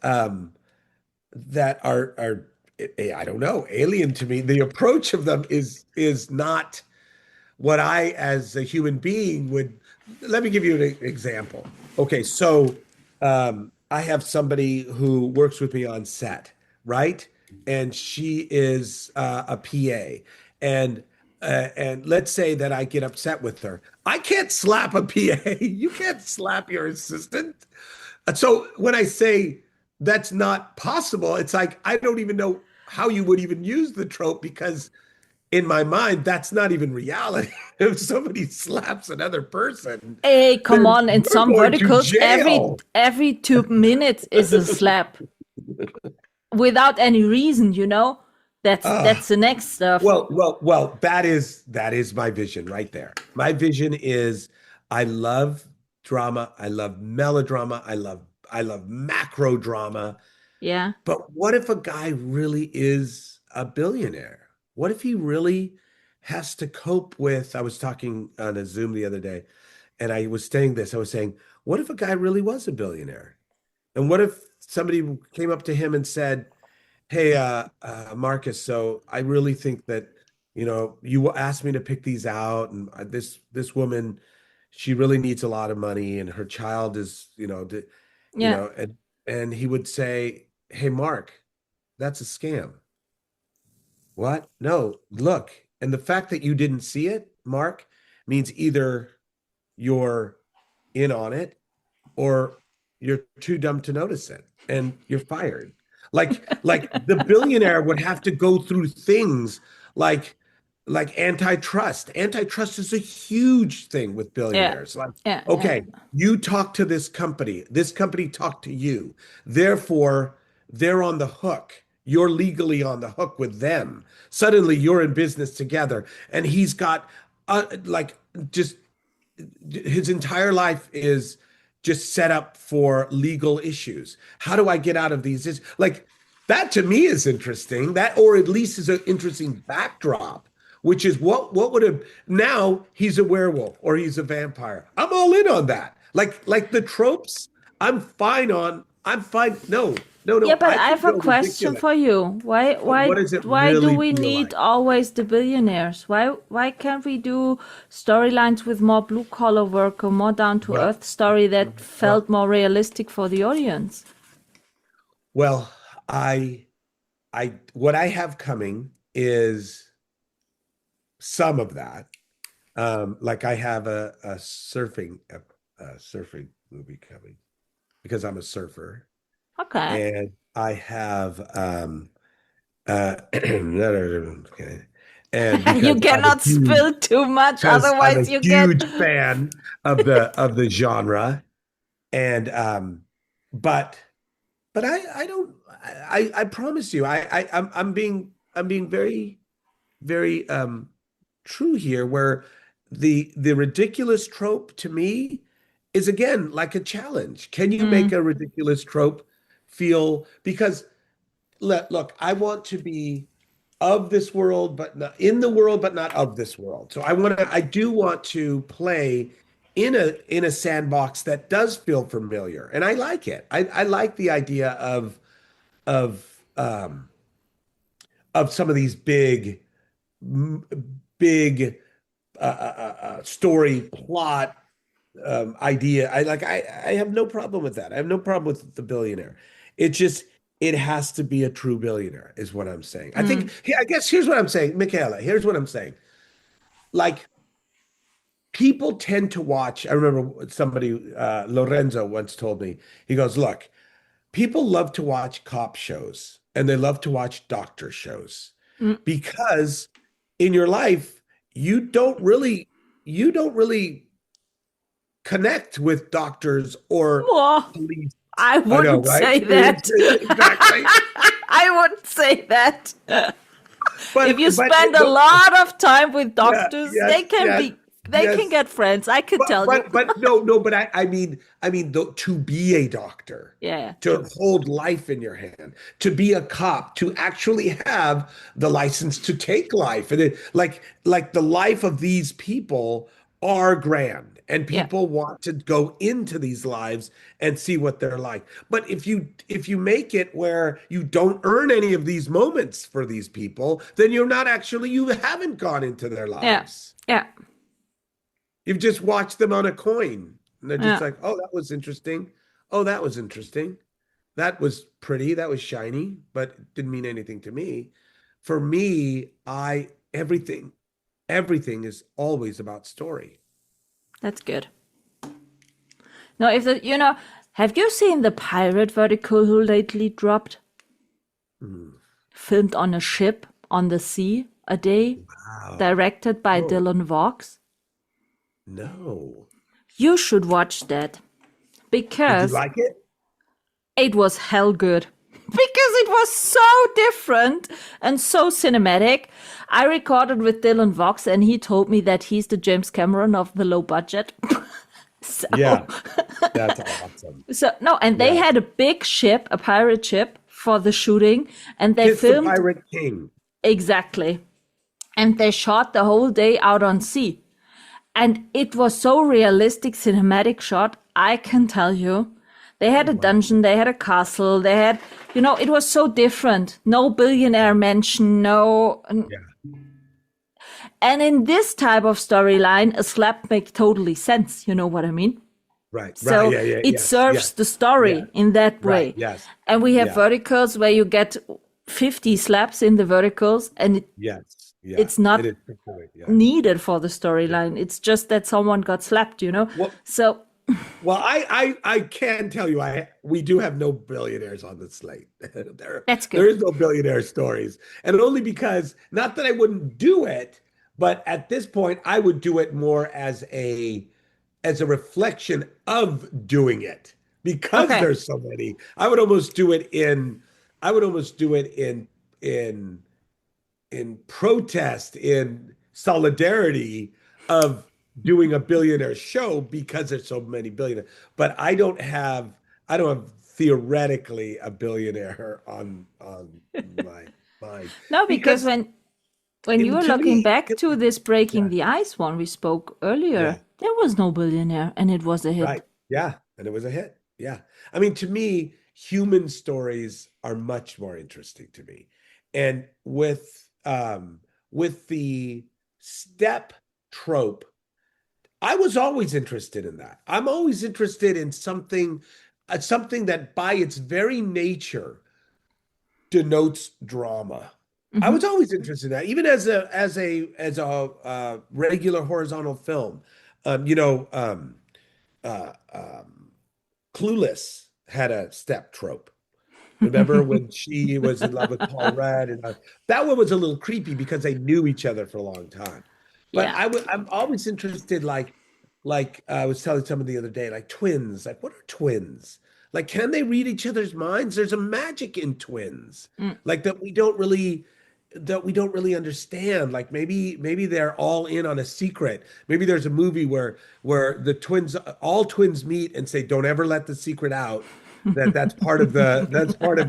Speaker 4: that are I don't know, alien to me. The approach of them is not what I, as a human being, would. Let me give you an example. Okay, so I have somebody who works with me on set, right? And she is a PA, and let's say that I get upset with her. I can't slap a PA. You can't slap your assistant. So when I say that's not possible, it's like I don't even know how you would even use the trope, because in my mind, that's not even reality. If somebody slaps another person,
Speaker 3: Hey, come on! In
Speaker 4: you're
Speaker 3: some
Speaker 4: going to
Speaker 3: verticals,
Speaker 4: jail.
Speaker 3: every 2 minutes is a slap, without any reason. You know, that's the next stuff.
Speaker 4: Well. That is my vision right there. My vision is, I love drama. I love melodrama. I love macro drama.
Speaker 3: Yeah.
Speaker 4: But what if a guy really is a billionaire? What if he really has to cope with, I was talking on a Zoom the other day, and I was saying this, what if a guy really was a billionaire? And what if somebody came up to him and said, hey, Marcus, so I really think that, you asked me to pick these out, and this woman, she really needs a lot of money, and her child is,
Speaker 3: Yeah.
Speaker 4: and he would say, hey, Mark, that's a scam. What? No, look. And the fact that you didn't see it, Mark, means either you're in on it or you're too dumb to notice it and you're fired. Like the billionaire would have to go through things like antitrust. Antitrust is a huge thing with billionaires. Okay, you talk to this company talked to you. Therefore, they're on the hook. You're legally on the hook with them. Suddenly you're in business together. And he's got just his entire life is just set up for legal issues. How do I get out of these? that to me is interesting. That, or at least is an interesting backdrop, which is what would have, now he's a werewolf or he's a vampire. I'm all in on that. Like the tropes, I'm fine. No, no,
Speaker 3: Yeah,
Speaker 4: no.
Speaker 3: but
Speaker 4: I
Speaker 3: I
Speaker 4: think
Speaker 3: have a
Speaker 4: they're
Speaker 3: question
Speaker 4: ridiculous.
Speaker 3: for you.
Speaker 4: What does it
Speaker 3: Why do
Speaker 4: really
Speaker 3: we
Speaker 4: feel
Speaker 3: need
Speaker 4: like?
Speaker 3: always the billionaires? Why can't we do storylines with more blue collar work or more down to
Speaker 4: Well,
Speaker 3: earth story that
Speaker 4: well,
Speaker 3: felt more realistic for the audience?
Speaker 4: well, what I have coming is some of that. Like I have a surfing movie coming because I'm a surfer,
Speaker 3: Okay.
Speaker 4: and I have okay, and
Speaker 3: You cannot spill too much,
Speaker 4: because I'm a
Speaker 3: otherwise you get.
Speaker 4: huge fan of the genre, and but I don't I promise you I'm being very true here, where the ridiculous trope to me is again like a challenge. Can you make
Speaker 3: Mm,
Speaker 4: a ridiculous trope feel, because look, I want to be of this world, but not in the world, but not of this world. So I do want to play in a sandbox that does feel familiar, and I like it. I like the idea of um of some of these big story plot idea. I have no problem with that. I have no problem with the billionaire. It just, it has to be a true billionaire, is what I'm saying. I think,
Speaker 3: mm,
Speaker 4: I guess here's what I'm saying, Michaela. Here's what I'm saying. Like, people tend to watch. I remember somebody, Lorenzo, once told me. He goes, "Look, people love to watch cop shows and they love to watch doctor shows
Speaker 3: mm.
Speaker 4: because in your life you don't really connect with doctors or
Speaker 3: Well,
Speaker 4: police."
Speaker 3: I
Speaker 4: I know,
Speaker 3: wouldn't
Speaker 4: right?
Speaker 3: say that.
Speaker 4: Exactly.
Speaker 3: I wouldn't say that. If you
Speaker 4: But
Speaker 3: spend a lot of time with
Speaker 4: yeah,
Speaker 3: doctors,
Speaker 4: yes, yes,
Speaker 3: they can
Speaker 4: yes.
Speaker 3: get friends. I could tell you.
Speaker 4: But no, but I mean to be a doctor,
Speaker 3: Yeah,
Speaker 4: to
Speaker 3: true.
Speaker 4: hold life in your hand, to be a cop, to actually have the license to take life, and like the life of these people are grand, and
Speaker 3: Yeah,
Speaker 4: people want to go into these lives and see what they're like. But if you make it where you don't earn any of these moments for these people, then you haven't gone into their
Speaker 3: yeah,
Speaker 4: lives.
Speaker 3: yeah,
Speaker 4: You've just watched them on a coin. And they're just
Speaker 3: yeah.
Speaker 4: like, oh, that was interesting. Oh, that was interesting. That was pretty. That was shiny, but it didn't mean anything to me. For me, everything is always about story.
Speaker 3: That's good. No, have you seen the pirate vertical who lately dropped?
Speaker 4: Mm.
Speaker 3: Filmed on a ship on the sea a day,
Speaker 4: Wow.
Speaker 3: directed by
Speaker 4: Oh,
Speaker 3: Dylan Vaux.
Speaker 4: no.
Speaker 3: You should watch that
Speaker 4: Did you
Speaker 3: because
Speaker 4: like it?
Speaker 3: it was hell good. Because it was so different and so cinematic. I recorded with Dylan Vaux and he told me that he's the James Cameron of the low budget. So,
Speaker 4: Yeah, that's awesome.
Speaker 3: no, and they
Speaker 4: Yeah.
Speaker 3: had a big ship, a pirate ship for the shooting, and they
Speaker 4: Kiss the
Speaker 3: filmed
Speaker 4: Pirate King.
Speaker 3: exactly. And they shot the whole day out on sea. And it was so realistic, cinematic shot, I can tell you. They had a
Speaker 4: Wow.
Speaker 3: dungeon, they had a castle, they had, it was so different. No billionaire mention, no.
Speaker 4: Yeah.
Speaker 3: And in this type of storyline, a slap makes totally sense. You know what I mean?
Speaker 4: Right.
Speaker 3: So
Speaker 4: Right. Yeah. Yeah.
Speaker 3: it
Speaker 4: Yes.
Speaker 3: serves
Speaker 4: Yes.
Speaker 3: the story
Speaker 4: Yeah.
Speaker 3: in that
Speaker 4: Right.
Speaker 3: way.
Speaker 4: Yes.
Speaker 3: And we have
Speaker 4: Yeah.
Speaker 3: verticals where you get 50 slaps in the verticals and
Speaker 4: Yes. Yeah.
Speaker 3: it's not
Speaker 4: It is. Yeah.
Speaker 3: needed for the
Speaker 4: Yeah.
Speaker 3: storyline. It's just that someone got slapped.
Speaker 4: Well,
Speaker 3: So,
Speaker 4: Well, I can tell you, we do have no billionaires on the slate.
Speaker 3: that's
Speaker 4: There
Speaker 3: good.
Speaker 4: is no billionaire stories, and only because, not that I wouldn't do it, but at this point I would do it more as a reflection of doing it, because
Speaker 3: Okay.
Speaker 4: there's so many. I would almost do it in protest, in solidarity of doing a billionaire show, because there's so many billionaires. But I don't have theoretically a billionaire on my mind.
Speaker 3: No, because when you were
Speaker 4: to
Speaker 3: looking
Speaker 4: me,
Speaker 3: back to this Breaking
Speaker 4: yeah,
Speaker 3: the Ice one we spoke earlier,
Speaker 4: yeah,
Speaker 3: there was no billionaire and it was a hit.
Speaker 4: right. Yeah. And it was a hit. Yeah. I mean, to me, human stories are much more interesting to me. And with the step trope, I was always interested in that. I'm always interested in something that by its very nature denotes drama. I
Speaker 3: Mm-hmm.
Speaker 4: was always interested in that, even as a regular horizontal film. Um, you know, um, uh, um, Clueless had a step trope. Remember when she was in love with Paul Rudd, and that one was a little creepy because they knew each other for a long time. But
Speaker 3: Yeah.
Speaker 4: I'm always interested, like I was telling someone the other day, like twins. Like, what are twins? Like, can they read each other's minds? There's a magic in twins,
Speaker 3: Mm.
Speaker 4: like that we don't really understand. Like maybe they're all in on a secret. Maybe there's a movie where the twins, all twins meet and say, "Don't ever let the secret out." That's part of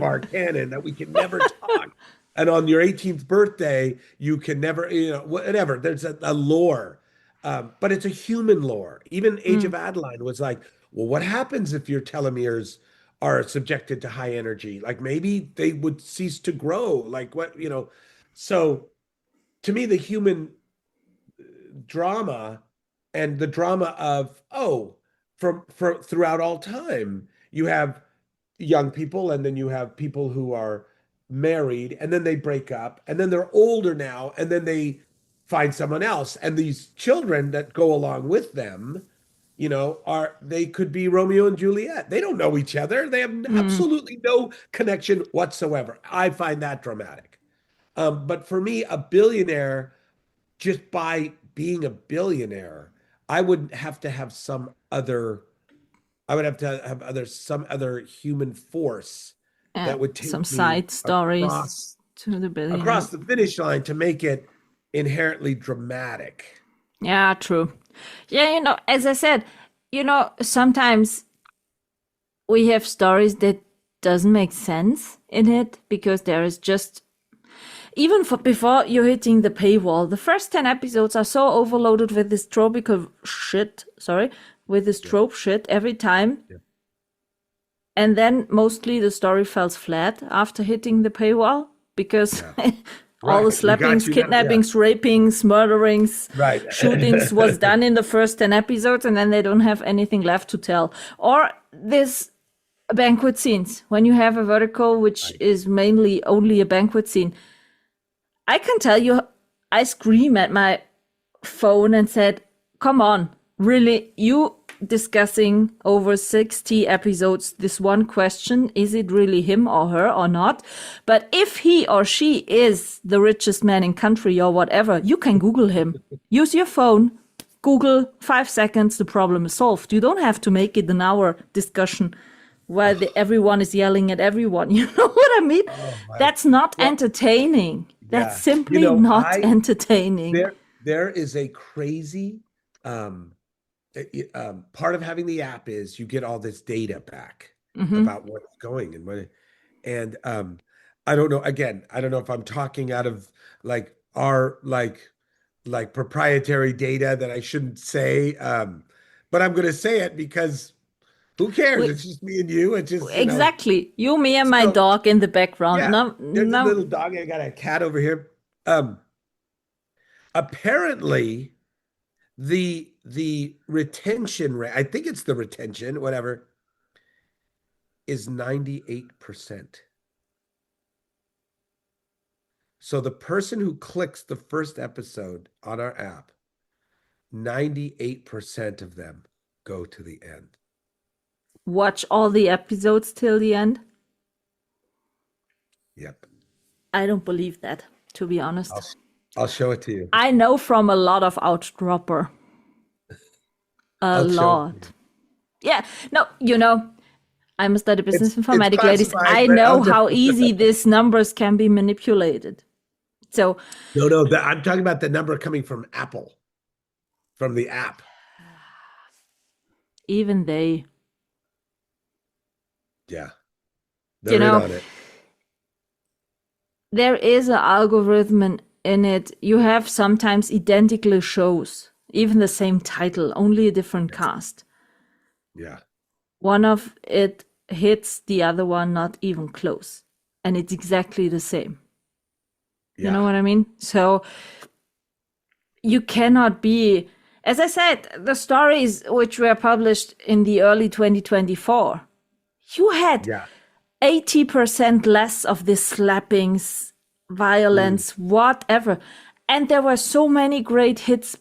Speaker 4: our canon that we can never talk. And on your 18th birthday, you can never, whatever. There's a lore, but it's a human lore. Even Age of
Speaker 3: Mm.
Speaker 4: Adaline was like, well, what happens if your telomeres are subjected to high energy? Like maybe they would cease to grow. Like what. So to me, the human drama and the drama of, from throughout all time, you have young people, and then you have people who are married, and then they break up, and then they're older now, and then they find someone else, and these children that go along with them, they could be Romeo and Juliet. They don't know each other. They have
Speaker 3: Mm.
Speaker 4: absolutely no connection whatsoever. I find that dramatic. But for me, a billionaire, just by being a billionaire, I would have to have some other human force that would
Speaker 3: Some
Speaker 4: take me
Speaker 3: side stories to the billionaire.
Speaker 4: across the finish line to make it inherently dramatic.
Speaker 3: Yeah, true. Yeah, as I said, sometimes we have stories that doesn't make sense in it because there is just even before you're hitting the paywall, the first 10 episodes are so overloaded with this tropical shit, with this trope shit every time.
Speaker 4: Yeah.
Speaker 3: And then mostly the story falls flat after hitting the paywall because all the slappings, kidnappings, rapings, murderings, shootings was done in the first 10 episodes, and then they don't have anything left to tell. Or this banquet scenes, when you have a vertical which is mainly only a banquet scene. I can tell you, I scream at my phone and said, come on, really, you discussing over 60 episodes this one question, is it really him or her or not? But if he or she is the richest man in country or whatever, you can Google him. Use your phone, Google, 5 seconds, the problem is solved. You don't have to make it an hour discussion where everyone is yelling at everyone. You know what I mean? That's not entertaining. That's simply not entertaining.
Speaker 4: There is a crazy part of having the app is you get all this data back about what's going and I don't know. Again, I don't know if I'm talking out of like our like proprietary data that I shouldn't say, but I'm going to say it because who cares? It's just me and you. It's just
Speaker 3: exactly you, me, and my dog in the background.
Speaker 4: Yeah, there's a little dog. I got a cat over here. Apparently, the retention rate, I think it's the retention, whatever, is 98%. So the person who clicks the first episode on our app, 98% of them go to the end.
Speaker 3: Watch all the episodes till the end?
Speaker 4: Yep.
Speaker 3: I don't believe that, to be honest.
Speaker 4: I'll show it to you.
Speaker 3: I know from a lot of outdropper. A lot. Yeah. No, I'm a study business informatics, ladies. I know how easy these numbers can be manipulated. So
Speaker 4: no, I'm talking about the number coming from Apple, from the app.
Speaker 3: Even they.
Speaker 4: Yeah.
Speaker 3: You
Speaker 4: They're in
Speaker 3: know,
Speaker 4: on it.
Speaker 3: there is an algorithm in it. You have sometimes identical shows, even the same title, only a different cast.
Speaker 4: Yeah.
Speaker 3: One of it hits, the other one not even close. And it's exactly the same. You know
Speaker 4: Yeah.
Speaker 3: what I mean? So you cannot be, as I said, the stories which were published in the early 2024, you had
Speaker 4: Yeah.
Speaker 3: 80% less of this slappings, violence, whatever. And there were so many great hits.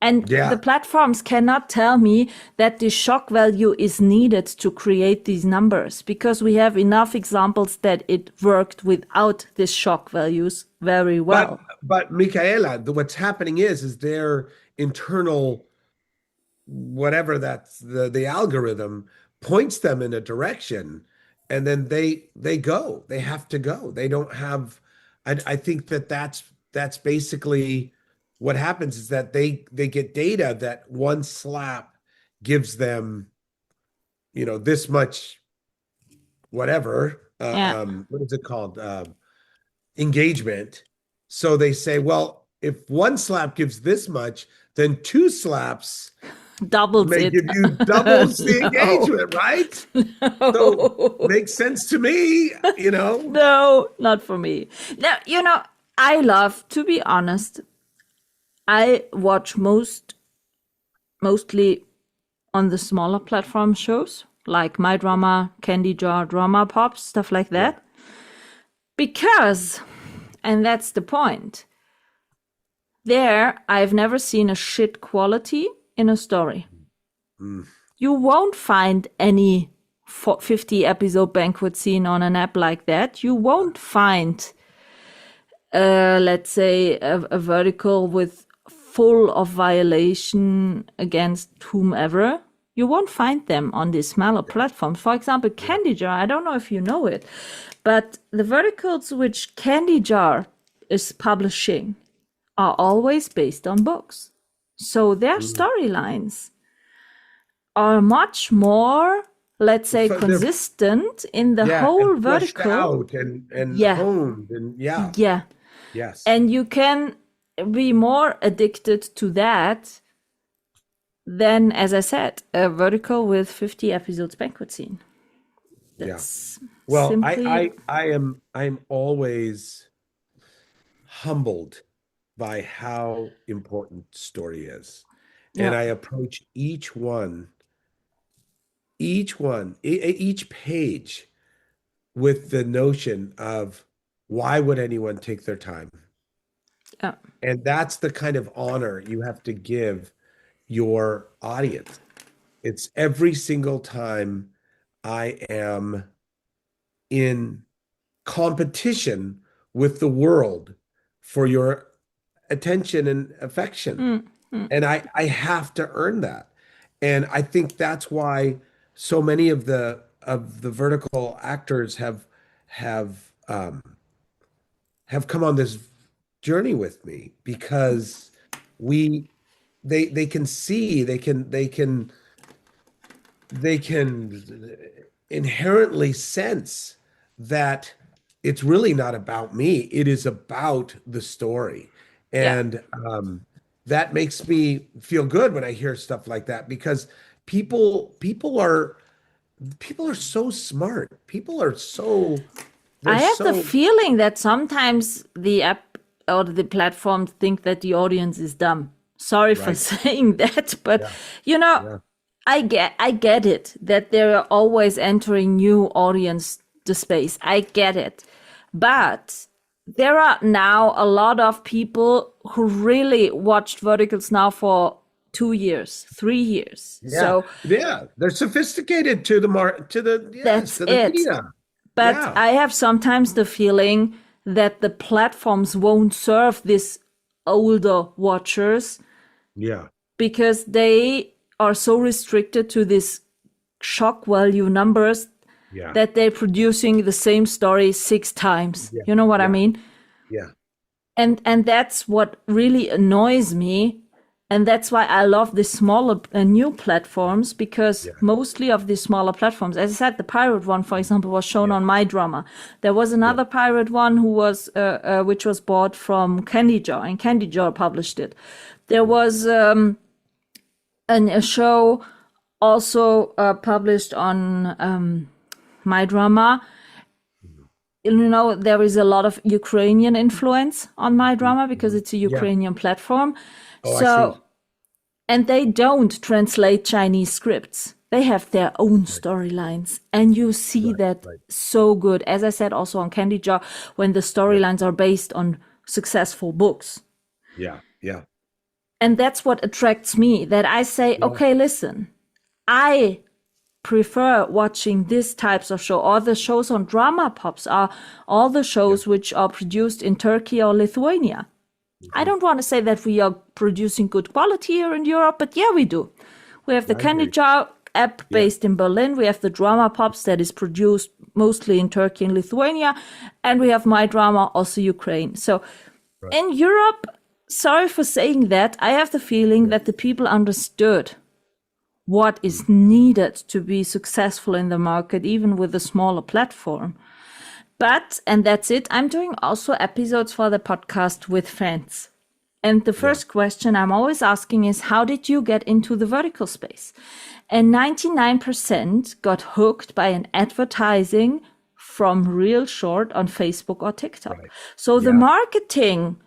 Speaker 3: And the
Speaker 4: Yeah.
Speaker 3: platforms cannot tell me that the shock value is needed to create these numbers, because we have enough examples that it worked without these shock values very well.
Speaker 4: But Michaela, what's happening is their internal whatever that's the algorithm points them in a direction, and then they have to go. They don't have. I think that's basically what happens, is that they get data that one slap gives them, this much whatever,
Speaker 3: Yeah.
Speaker 4: what is it called, engagement. So they say, well, if one slap gives this much, then two slaps
Speaker 3: Doubles
Speaker 4: may
Speaker 3: it.
Speaker 4: give you doubles the
Speaker 3: No.
Speaker 4: engagement, right? So makes sense to me.
Speaker 3: No, not for me. Now, I love, to be honest, I watch mostly on the smaller platform shows like My Drama, Candy Jar, Drama Pop, stuff like that. Because, and that's the point, there I've never seen a shit quality in a story. You won't find any 50 episode banquet scene on an app like that. You won't find, let's say, a vertical with full of violation against whomever. You won't find them on these smaller platforms. For example, Candy Jar, I don't know if you know it, but the verticals which Candy Jar is publishing are always based on books. So their storylines are much more, let's say,
Speaker 4: So they're
Speaker 3: consistent in the whole
Speaker 4: and fleshed
Speaker 3: vertical.
Speaker 4: out and
Speaker 3: Yeah.
Speaker 4: honed, and
Speaker 3: Yeah.
Speaker 4: yes.
Speaker 3: And you can be more addicted to that than, as I said, a vertical with 50 episodes banquet scene. That's
Speaker 4: Well,
Speaker 3: simply...
Speaker 4: I'm always humbled by how important story is. And
Speaker 3: Yeah.
Speaker 4: I approach each page with the notion of, why would anyone take their time?
Speaker 3: Yeah.
Speaker 4: And that's the kind of honor you have to give your audience. It's every single time I am in competition with the world for your attention and affection. And I have to earn that. And I think that's why so many of the vertical actors have come on this journey with me, because they can see, they can inherently sense that it's really not about me. It is about the story.
Speaker 3: Yeah.
Speaker 4: And that makes me feel good when I hear stuff like that, because people are so smart. People are so
Speaker 3: I have the
Speaker 4: so
Speaker 3: feeling that sometimes the app or the platforms think that the audience is dumb. Sorry for
Speaker 4: Right.
Speaker 3: saying that, but
Speaker 4: Yeah.
Speaker 3: I get it that they're always entering new audience the space. I get it. But there are now a lot of people who really watched verticals now for 2 years, 3 years. So
Speaker 4: They're sophisticated to the
Speaker 3: that's
Speaker 4: to the
Speaker 3: it.
Speaker 4: media.
Speaker 3: But
Speaker 4: Yeah.
Speaker 3: I have sometimes the feeling that the platforms won't serve these older watchers
Speaker 4: Yeah.
Speaker 3: because they are so restricted to these shock value numbers
Speaker 4: Yeah.
Speaker 3: that they're producing the same story 6 times.
Speaker 4: Yeah.
Speaker 3: You know what I
Speaker 4: Yeah.
Speaker 3: mean?
Speaker 4: Yeah.
Speaker 3: And that's what really annoys me. And that's why I love the smaller new platforms, because mostly of the smaller platforms, as I said, the pirate one, for example, was shown on My Drama. There was another pirate one who was, which was bought from Candy Jar, and Candy Jar published it. There was a show also published on My Drama. You know, there is a lot of Ukrainian influence on My Drama because it's a Ukrainian platform. So, and they don't translate Chinese scripts. They have their own storylines, and you see that so good. As I said, also on Candy Jar, when the storylines are based on successful books.
Speaker 4: Yeah, yeah.
Speaker 3: And that's what attracts me, that I say, okay, listen, I prefer watching these types of show, or the shows on Drama Pops are all the shows which are produced in Turkey or Lithuania. I don't want to say that we are producing good quality here in Europe, but yeah, we do. We have the Candy Jar app based in Berlin. We have the Drama Pops that is produced mostly in Turkey and Lithuania. And we have My Drama, also Ukraine. So in Europe, sorry for saying that, I have the feeling that the people understood what is needed to be successful in the market, even with a smaller platform. But, and that's it, I'm doing also episodes for the podcast with fans. And the first question I'm always asking is, how did you get into the vertical space? And 99% got hooked by an advertising from Real Short on Facebook or TikTok. So the marketing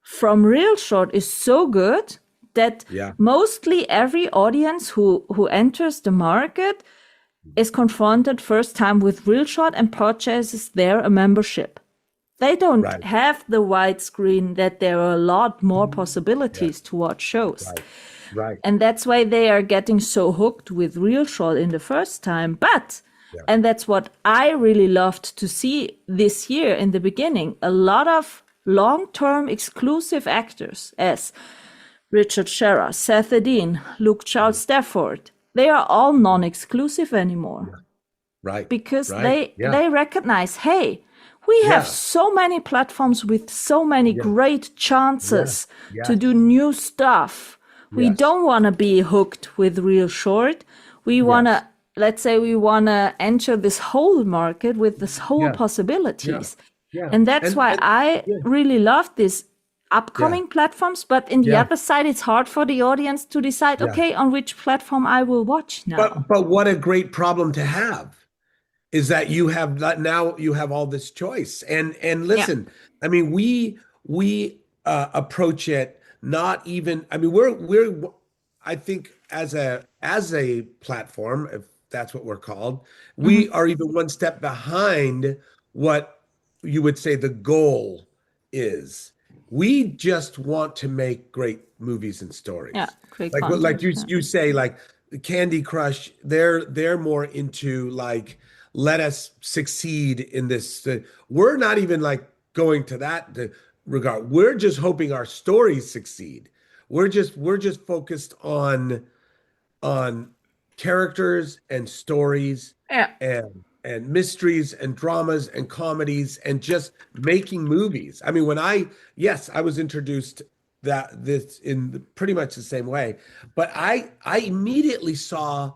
Speaker 3: from Real Short is so good that mostly every audience who enters the market is confronted first time with Real Short and purchases there a membership. They don't have the widescreen, that there are a lot more possibilities to watch shows. And that's why they are getting so hooked with Real Short in the first time. But, and that's what I really loved to see this year in the beginning, a lot of long-term exclusive actors as Richard Scherer, Seth Edin, Luke Charles Stafford. They are all non-exclusive anymore. Because they recognize, hey, we have so many platforms with so many great chances to do new stuff. We don't want to be hooked with Real Short. We want to, let's say we want to enter this whole market with this whole possibilities. And that's why I really love this upcoming platforms, but in the other side, it's hard for the audience to decide, okay, on which platform I will watch now.
Speaker 4: But what a great problem to have is that you have now you have all this choice. And listen, I mean, we approach it not even. I mean, we're I think as a platform, if that's what we're called, we are even one step behind what you would say the goal is. We just want to make great movies and stories.
Speaker 3: Yeah, great
Speaker 4: like
Speaker 3: content,
Speaker 4: like you say, like Candy Crush, they're more into like, let us succeed in this. We're not even like going to that regard. We're just hoping our stories succeed. We're just focused on characters and stories and mysteries and dramas and comedies and just making movies. I mean, when I was introduced this in pretty much the same way, but I immediately saw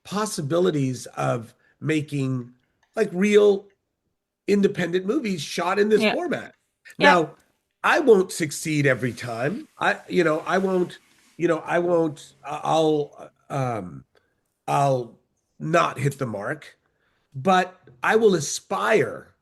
Speaker 4: possibilities of making like real independent movies shot in this format. Now, I won't succeed every time. I'll not hit the mark. But I will aspire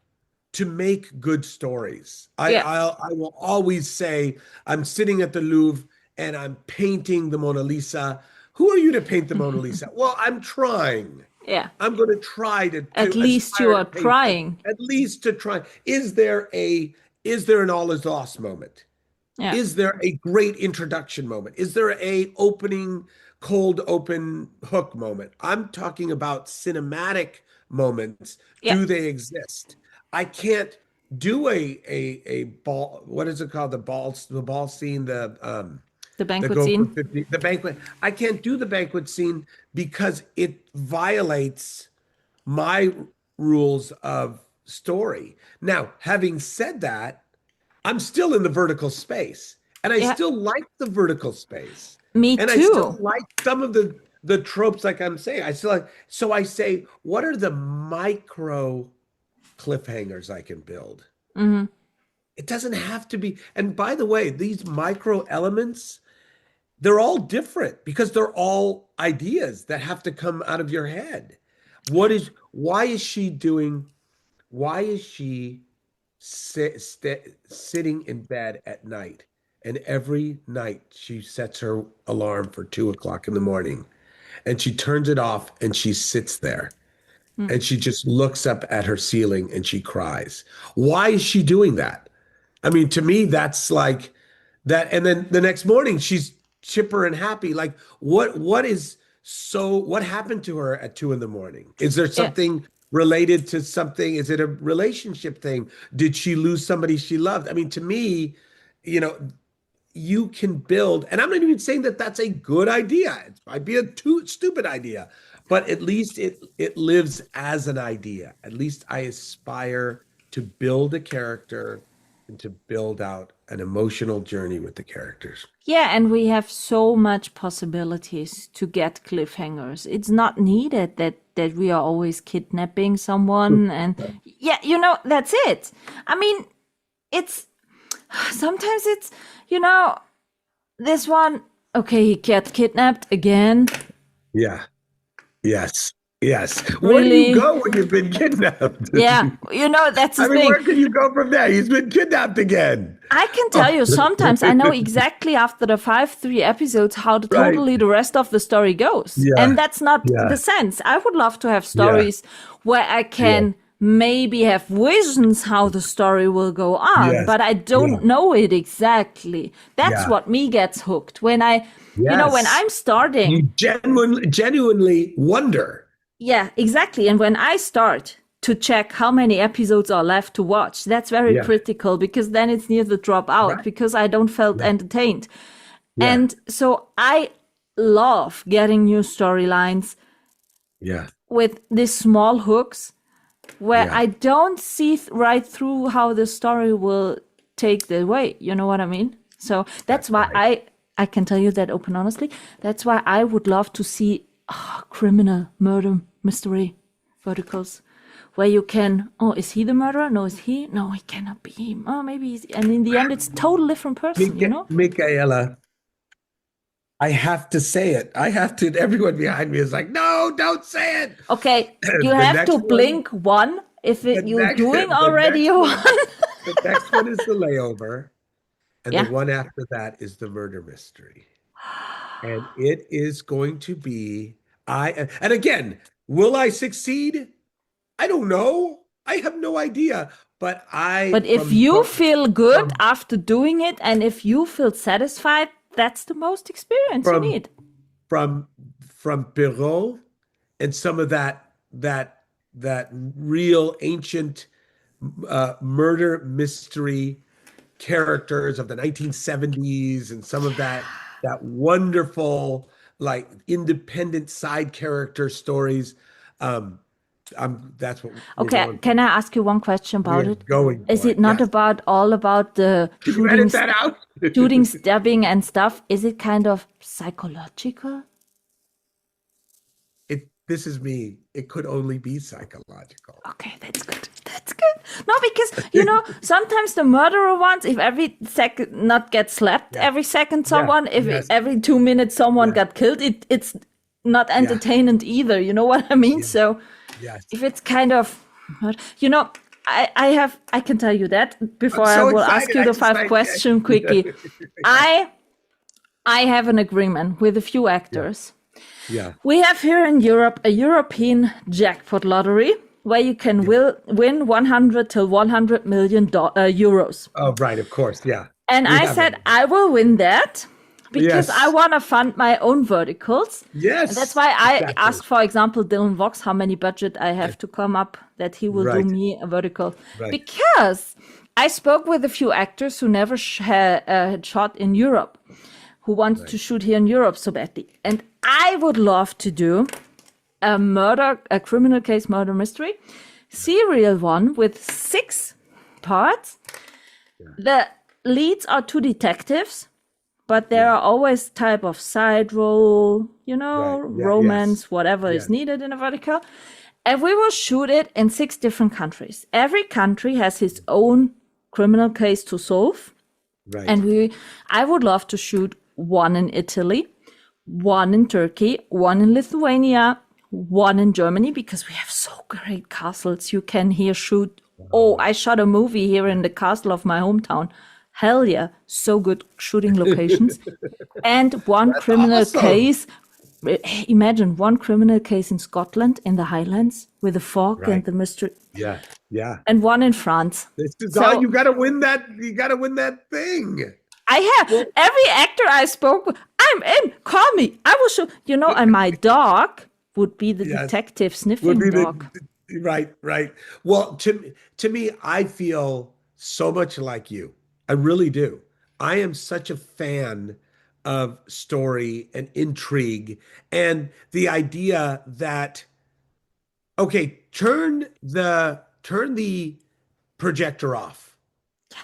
Speaker 4: to make good stories. I will always say, I'm sitting at the Louvre and I'm painting the Mona Lisa. Who are you to paint the Mona Lisa? Well, I'm trying. I'm going to try to
Speaker 3: at least you are trying.
Speaker 4: At least to try. Is there an all is lost moment? Is there a great introduction moment? Is there a cold open hook moment? I'm talking about cinematic moments. Do they exist? I can't do a ball. What is it called? The ball scene. The
Speaker 3: banquet scene.
Speaker 4: The banquet. I can't do the banquet scene because it violates my rules of story. Now, having said that, I'm still in the vertical space, and I still like the vertical space.
Speaker 3: Me
Speaker 4: And I
Speaker 3: too.
Speaker 4: still like some of the tropes, like I'm saying. I still like, so I say, what are the micro cliffhangers I can build? It doesn't have to be. And by the way, these micro elements, they're all different because they're all ideas that have to come out of your head. Why is she sitting in bed at night? And every night she sets her alarm for 2 o'clock in the morning and she turns it off and she sits there and she just looks up at her ceiling and she cries. Why is she doing that? I mean, to me, that's like that. And then the next morning, she's chipper and happy. Like, what happened to her at 2 in the morning? Is there
Speaker 3: Yeah.
Speaker 4: something related to something? Is it a relationship thing? Did she lose somebody she loved? I mean, to me, you know, you can build, and I'm not even saying that that's a good idea. It might be a too stupid idea, but at least it lives as an idea. At least I aspire to build a character and to build out an emotional journey with the characters.
Speaker 3: Yeah, and we have so much possibilities to get cliffhangers. It's not needed that we are always kidnapping someone and yeah, you know, that's it. I mean, it's sometimes it's, you know, this one, okay, he gets kidnapped again.
Speaker 4: Yeah. Yes. Yes. Where do
Speaker 3: Really?
Speaker 4: you go when you've been kidnapped?
Speaker 3: Yeah, you know, that's the
Speaker 4: I mean,
Speaker 3: thing.
Speaker 4: where can you go from there? He's been kidnapped again.
Speaker 3: I can tell you sometimes I know exactly after the 3 episodes how totally the rest of the story goes.
Speaker 4: Yeah.
Speaker 3: And that's not
Speaker 4: Yeah.
Speaker 3: the sense. I would love to have stories where I can maybe have visions how the story will go on,
Speaker 4: Yes.
Speaker 3: but I don't know it exactly. That's
Speaker 4: Yeah.
Speaker 3: what me gets hooked. When you know, when
Speaker 4: Yes.
Speaker 3: I'm starting.
Speaker 4: You genuinely wonder.
Speaker 3: Yeah, exactly. And when I start to check how many episodes are left to watch, that's very critical because then it's near the drop out because I don't felt entertained.
Speaker 4: Yeah.
Speaker 3: And so I love getting new storylines
Speaker 4: Yeah.
Speaker 3: with these small hooks where
Speaker 4: Yeah.
Speaker 3: I don't see right through how the story will take the way. You know what I mean? So that's why I can tell you that open honestly. That's why I would love to see criminal murder mystery verticals where you can, oh, is he the murderer? No, is he? No, he cannot be him. Oh, maybe he's, and in the end it's a total different person, you know?
Speaker 4: Michaela, I have to say it. I have to. Everyone behind me is like, no, don't say it.
Speaker 3: Okay, you
Speaker 4: The
Speaker 3: have
Speaker 4: next
Speaker 3: to
Speaker 4: one-
Speaker 3: blink one if you're doing
Speaker 4: the
Speaker 3: already
Speaker 4: next
Speaker 3: one.
Speaker 4: The next one is the layover. And
Speaker 3: Yeah.
Speaker 4: the one after that is the murder mystery. And it is going to be, and again, will I succeed? I don't know. I have no idea. But
Speaker 3: if you feel good after doing it and if you feel satisfied, that's the most experience you need.
Speaker 4: From Perrault and some of that real ancient murder mystery characters of the 1970s and some of that wonderful like independent side character stories. That's what.
Speaker 3: Okay, can I ask you one question about it? Is
Speaker 4: for
Speaker 3: it not
Speaker 4: yes.
Speaker 3: all about the
Speaker 4: Can you edit that out?
Speaker 3: shooting, stabbing, and stuff? Is it kind of psychological?
Speaker 4: This is me. It could only be psychological.
Speaker 3: Okay, that's good. That's good. No, because you know sometimes the murderer ones, if every second not get slapped, every second someone, if every 2 minutes someone got killed, it's not entertaining either. You know what I mean? So if it's kind of, you know, I can tell you that before I will ask you the 5 question quickly. I have an agreement with a few actors.
Speaker 4: Yeah.
Speaker 3: We have here in Europe a European jackpot lottery where you can win 100 to 100 million euros.
Speaker 4: Oh, right. Of course. Yeah.
Speaker 3: And I said, I will win that because I want to fund my own verticals.
Speaker 4: Yes.
Speaker 3: And that's why I asked, for example, Dylan Vox, how many budget I have to come up that he will do me a vertical. Right. Because I spoke with a few actors who never had shot in Europe, who wants to shoot here in Europe so badly. And I would love to do a criminal case murder mystery, serial one with 6 parts. Yeah. The leads are 2 detectives, but there are always type of side role,
Speaker 4: Right. Yeah. Yes.
Speaker 3: romance, whatever
Speaker 4: Yeah.
Speaker 3: is needed in a vertical. And we will shoot it in 6 different countries. Every country has its own criminal case to solve.
Speaker 4: Right.
Speaker 3: And I would love to shoot one in Italy, one in Turkey, one in Lithuania, one in Germany, because we have so great castles. You can here shoot. Oh, I shot a movie here in the castle of my hometown. Hell yeah, so good shooting locations. And one
Speaker 4: That's
Speaker 3: criminal
Speaker 4: awesome.
Speaker 3: case. Imagine one criminal case in Scotland in the Highlands with a fog and
Speaker 4: Right.
Speaker 3: the mystery,
Speaker 4: Yeah. Yeah.
Speaker 3: and one in France.
Speaker 4: This is
Speaker 3: So-
Speaker 4: all you got to win that. You got to win that thing.
Speaker 3: I have every actor I spoke with. I'm in. Call me. I will show. And my dog would be the
Speaker 4: Yes.
Speaker 3: detective
Speaker 4: Would
Speaker 3: sniffing
Speaker 4: be
Speaker 3: dog.
Speaker 4: right. Right. Well, to me, I feel so much like you. I really do. I am such a fan of story and intrigue and the idea that, okay, turn the projector off.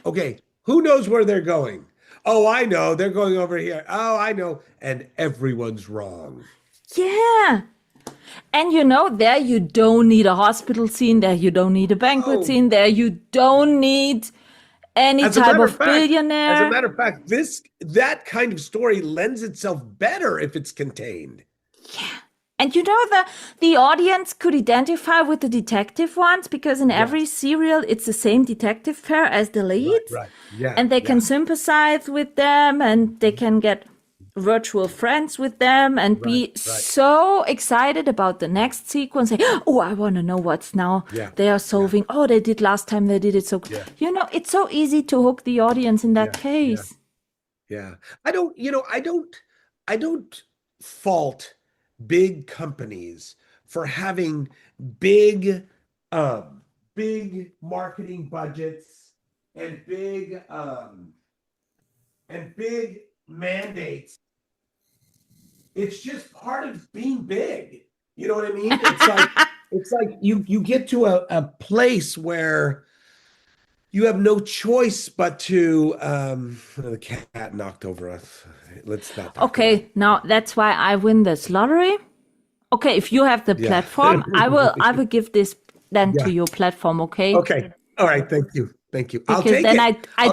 Speaker 4: Okay, who knows where they're going? Oh, I know. They're going over here. Oh, I know. And everyone's wrong.
Speaker 3: Yeah. And there you don't need a hospital scene. There you don't need a banquet
Speaker 4: Oh.
Speaker 3: scene. There you don't need any
Speaker 4: As a
Speaker 3: type
Speaker 4: matter
Speaker 3: of
Speaker 4: of fact-
Speaker 3: billionaire.
Speaker 4: As a matter of fact, that kind of story lends itself better if it's contained.
Speaker 3: And the audience could identify with the detective ones, because in every serial it's the same detective pair as the leads.
Speaker 4: Right. Yeah.
Speaker 3: And they can sympathize with them, and they can get virtual friends with them and be so excited about the next sequence. Say, oh, I want to know what's now they are solving. Oh, they did last time, they did it so good. It's so easy to hook the audience in that case.
Speaker 4: Yeah. I don't fault big companies for having big marketing budgets and big mandates. It's just part of being big. You know what I mean? It's like you get to a place where you have no choice but to the cat knocked over us. Let's not talk
Speaker 3: Okay, now that's why I win this lottery. Okay, if you have the platform, I will give this then to your platform, okay?
Speaker 4: Okay. All right, thank you. I'll
Speaker 3: Because
Speaker 4: take
Speaker 3: then
Speaker 4: it.
Speaker 3: I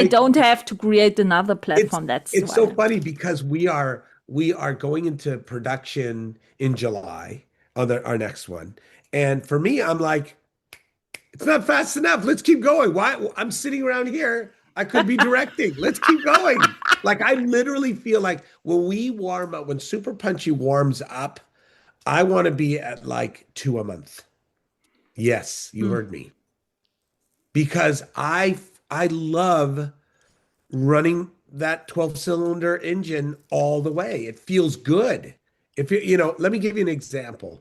Speaker 3: don't have to create another platform.
Speaker 4: It's so funny because we are going into production in July on our next one. And for me, I'm like, it's not fast enough. Let's keep going. Why? I'm sitting around here. I could be directing. Let's keep going. Like, I literally feel like when Super Punchy warms up, I want to be at like 2 a month. Yes, you heard me. Because I love running that 12-cylinder engine all the way. It feels good. If let me give you an example.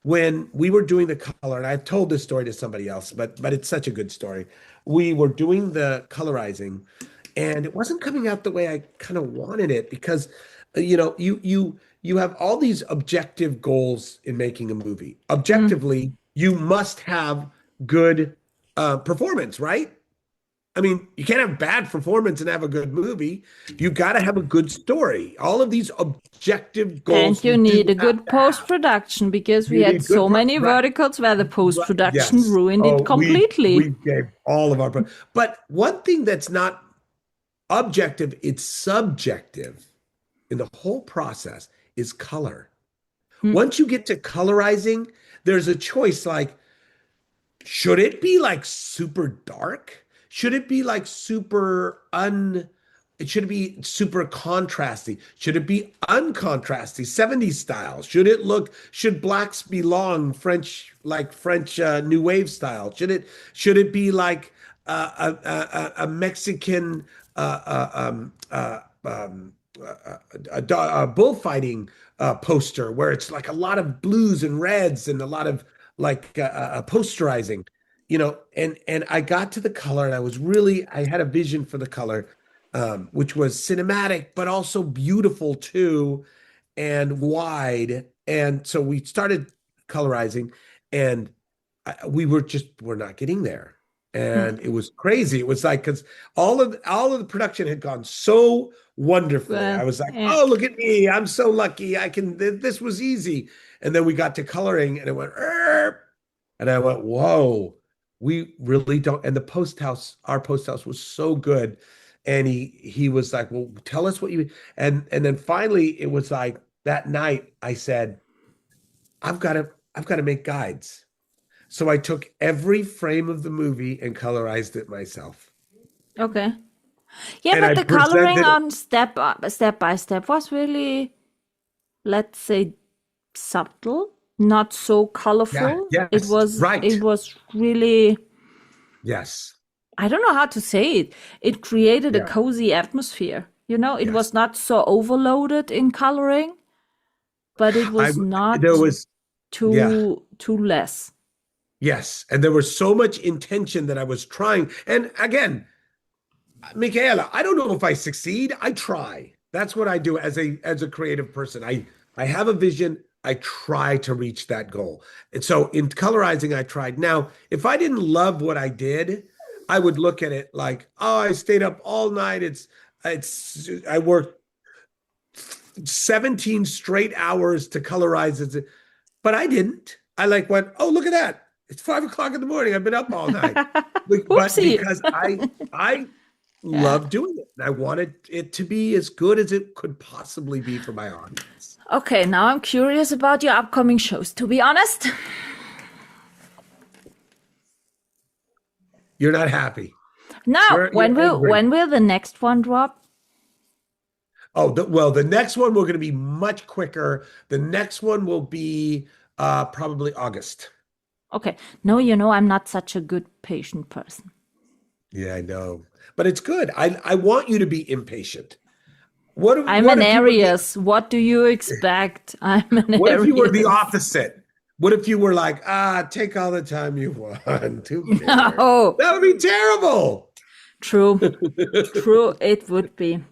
Speaker 4: When we were doing the color, and I've told this story to somebody else, but it's such a good story. We were doing the colorizing, and it wasn't coming out the way I kind of wanted it, because you have all these objective goals in making a movie. Objectively, you must have good performance, right? I mean, you can't have bad performance and have a good movie. You got to have a good story. All of these objective goals.
Speaker 3: And you need a good post-production, because we had so many verticals where the post-production ruined it completely.
Speaker 4: We gave all of our, but one thing that's not objective, it's subjective in the whole process is color. Once you get to colorizing, there's a choice, like, should it be like super dark? Should it be like should it be super contrasty? Should it be uncontrasty, 70s style? Should blacks be long, French New Wave style? Should it be like a Mexican bullfighting poster where it's like a lot of blues and reds and a lot of like posterizing? And I got to the color, and I had a vision for the color, which was cinematic, but also beautiful too, and wide. And so we started colorizing, and we're not getting there. and it was crazy. It was like, because all of the production had gone so wonderfully. I was like,
Speaker 3: Yeah.
Speaker 4: oh, look at me, I'm so lucky, I can, this was easy. And then we got to coloring and it went, "Erp." And I went, whoa, we really don't. And our post house was so good. And he was like, well, tell us what you, and then finally it was like that night I said, I've got to make guides. So I took every frame of the movie and colorized it myself.
Speaker 3: Okay. Yeah,
Speaker 4: And
Speaker 3: but
Speaker 4: I
Speaker 3: the coloring
Speaker 4: presented-
Speaker 3: on step by step was really, let's say, subtle, not so colorful.
Speaker 4: yes,
Speaker 3: It was
Speaker 4: right.
Speaker 3: It was really,
Speaker 4: Yes.
Speaker 3: I don't know how to say it. It created a
Speaker 4: Yeah.
Speaker 3: cozy atmosphere. It
Speaker 4: Yes.
Speaker 3: was not so overloaded in coloring, but it was not
Speaker 4: There was,
Speaker 3: too less.
Speaker 4: yes. And there was so much intention that I was trying. And again, Michaela, I don't know if I succeed. I try. That's what I do as a creative person. I have a vision. I try to reach that goal. And so in colorizing, I tried. Now, if I didn't love what I did, I would look at it like, oh, I stayed up all night. I worked 17 straight hours to colorize it. But I didn't. I went, oh, look at that. It's 5 o'clock in the morning. I've been up all night. But
Speaker 3: Oopsie.
Speaker 4: because I love doing it. And I wanted it to be as good as it could possibly be for my audience.
Speaker 3: Okay, now I'm curious about your upcoming shows, to be honest.
Speaker 4: You're not happy.
Speaker 3: Now, when will the next one drop?
Speaker 4: Oh, well, the next one we're going to be much quicker. The next one will be probably August.
Speaker 3: Okay. No, I'm not such a good patient person.
Speaker 4: Yeah, I know. But it's good. I want you to be impatient.
Speaker 3: I'm an Aries. What do you expect? I'm an Aries.
Speaker 4: What if you were the opposite? What if you were like, take all the time you want?
Speaker 3: No.
Speaker 4: That would be terrible.
Speaker 3: True. True, it would be.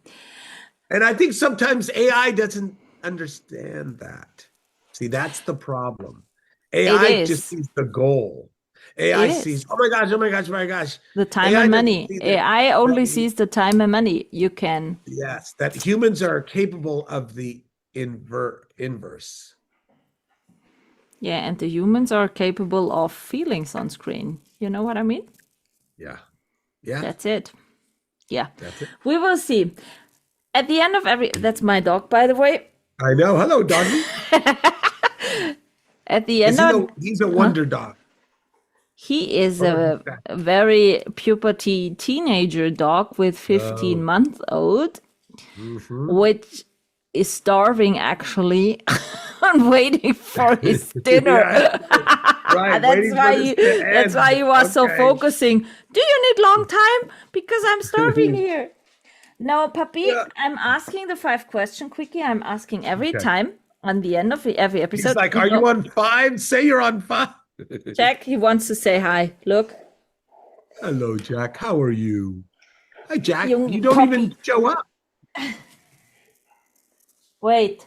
Speaker 4: And I think sometimes AI doesn't understand that. See, that's the problem. AI just sees the goal. AI sees, oh my gosh, oh my gosh, oh my gosh.
Speaker 3: The time
Speaker 4: AI
Speaker 3: and money.
Speaker 4: doesn't see
Speaker 3: AI only sees the time and money. You can.
Speaker 4: Yes, that humans are capable of the inverse.
Speaker 3: Yeah, and the humans are capable of feelings on screen. You know what I mean?
Speaker 4: Yeah. Yeah.
Speaker 3: That's it. Yeah.
Speaker 4: That's it.
Speaker 3: We will see. At the end of that's my dog, by the way.
Speaker 4: I know. Hello, doggy.
Speaker 3: At the end
Speaker 4: he's a wonder dog.
Speaker 3: He is a very puberty teenager dog with 15-month-old, which is starving actually and waiting for his dinner.
Speaker 4: Right.
Speaker 3: That's why he was so focusing. Do you need long time? Because I'm starving here. No, Papi, I'm asking the 5-question quickie. I'm asking every time on the end of every episode.
Speaker 4: He's like, are you on 5? Say you're on 5.
Speaker 3: Jack, he wants to say hi. Look.
Speaker 4: Hello, Jack. How are you? Hi, Jack.
Speaker 3: Young
Speaker 4: You don't
Speaker 3: puppy.
Speaker 4: even show up.
Speaker 3: Wait.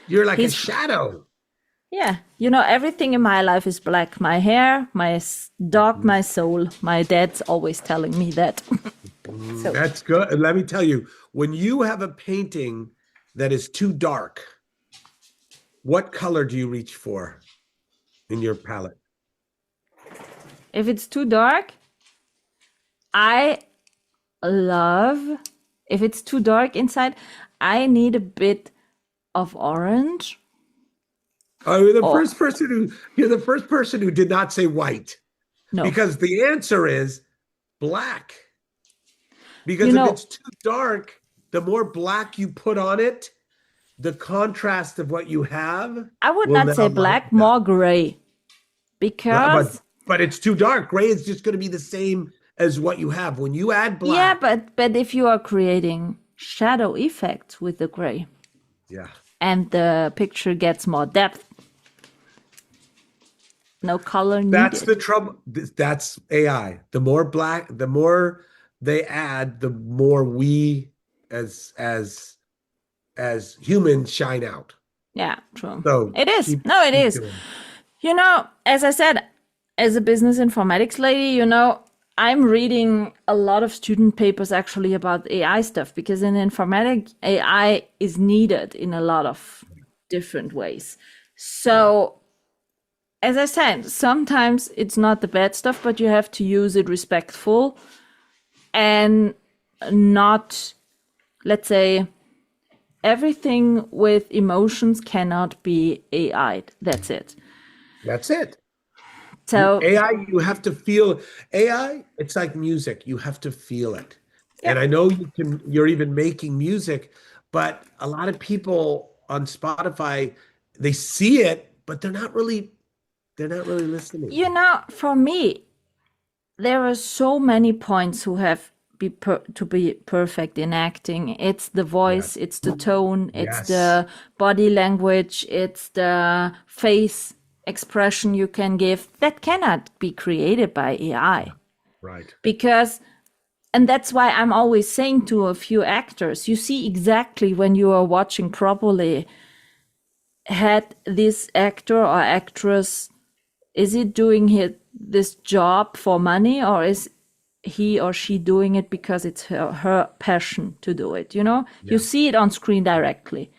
Speaker 4: You're like a shadow.
Speaker 3: Yeah. Everything in my life is black. My hair, my dog, my soul. My dad's always telling me that. So.
Speaker 4: That's good. And let me tell you, when you have a painting that is too dark, what color do you reach for in your palette?
Speaker 3: If it's too dark, if it's too dark inside, I need a bit of orange.
Speaker 4: Oh, you're the first person who did not say white.
Speaker 3: No.
Speaker 4: Because the answer is black. Because if it's too dark, the more black you put on it, the contrast of what you have.
Speaker 3: I would not say black, more gray. Because
Speaker 4: but it's too dark. Gray is just going to be the same as what you have. When you add black.
Speaker 3: Yeah, but if you are creating shadow effects with the gray.
Speaker 4: Yeah.
Speaker 3: And the picture gets more depth. No color needed.
Speaker 4: That's the trouble. That's AI. The more black, the more they add, the more we as humans shine out.
Speaker 3: Yeah, true.
Speaker 4: So
Speaker 3: it is. It is. As I said, as a business informatics lady, I'm reading a lot of student papers actually about AI stuff, because in informatics, AI is needed in a lot of different ways. So, as I said, sometimes it's not the bad stuff, but you have to use it respectful and not, let's say, everything with emotions cannot be AI. That's it.
Speaker 4: That's it.
Speaker 3: So
Speaker 4: AI, you have to feel AI, it's like music. You have to feel it. And
Speaker 3: yeah,
Speaker 4: I know you're even making music, but a lot of people on Spotify, they see it, but they're not really listening.
Speaker 3: for me, there are so many points who have to be perfect in acting. It's the
Speaker 4: Yes.
Speaker 3: voice, it's the tone, it's
Speaker 4: Yes.
Speaker 3: the body language, it's the face expression you can give. That cannot be created by AI.
Speaker 4: Right.
Speaker 3: Because, and that's why I'm always saying to a few actors, you see exactly when you are watching properly, had this actor or actress, is it doing this job for money, or is he or she doing it because it's her passion to do it? You
Speaker 4: Yeah.
Speaker 3: see it on screen directly.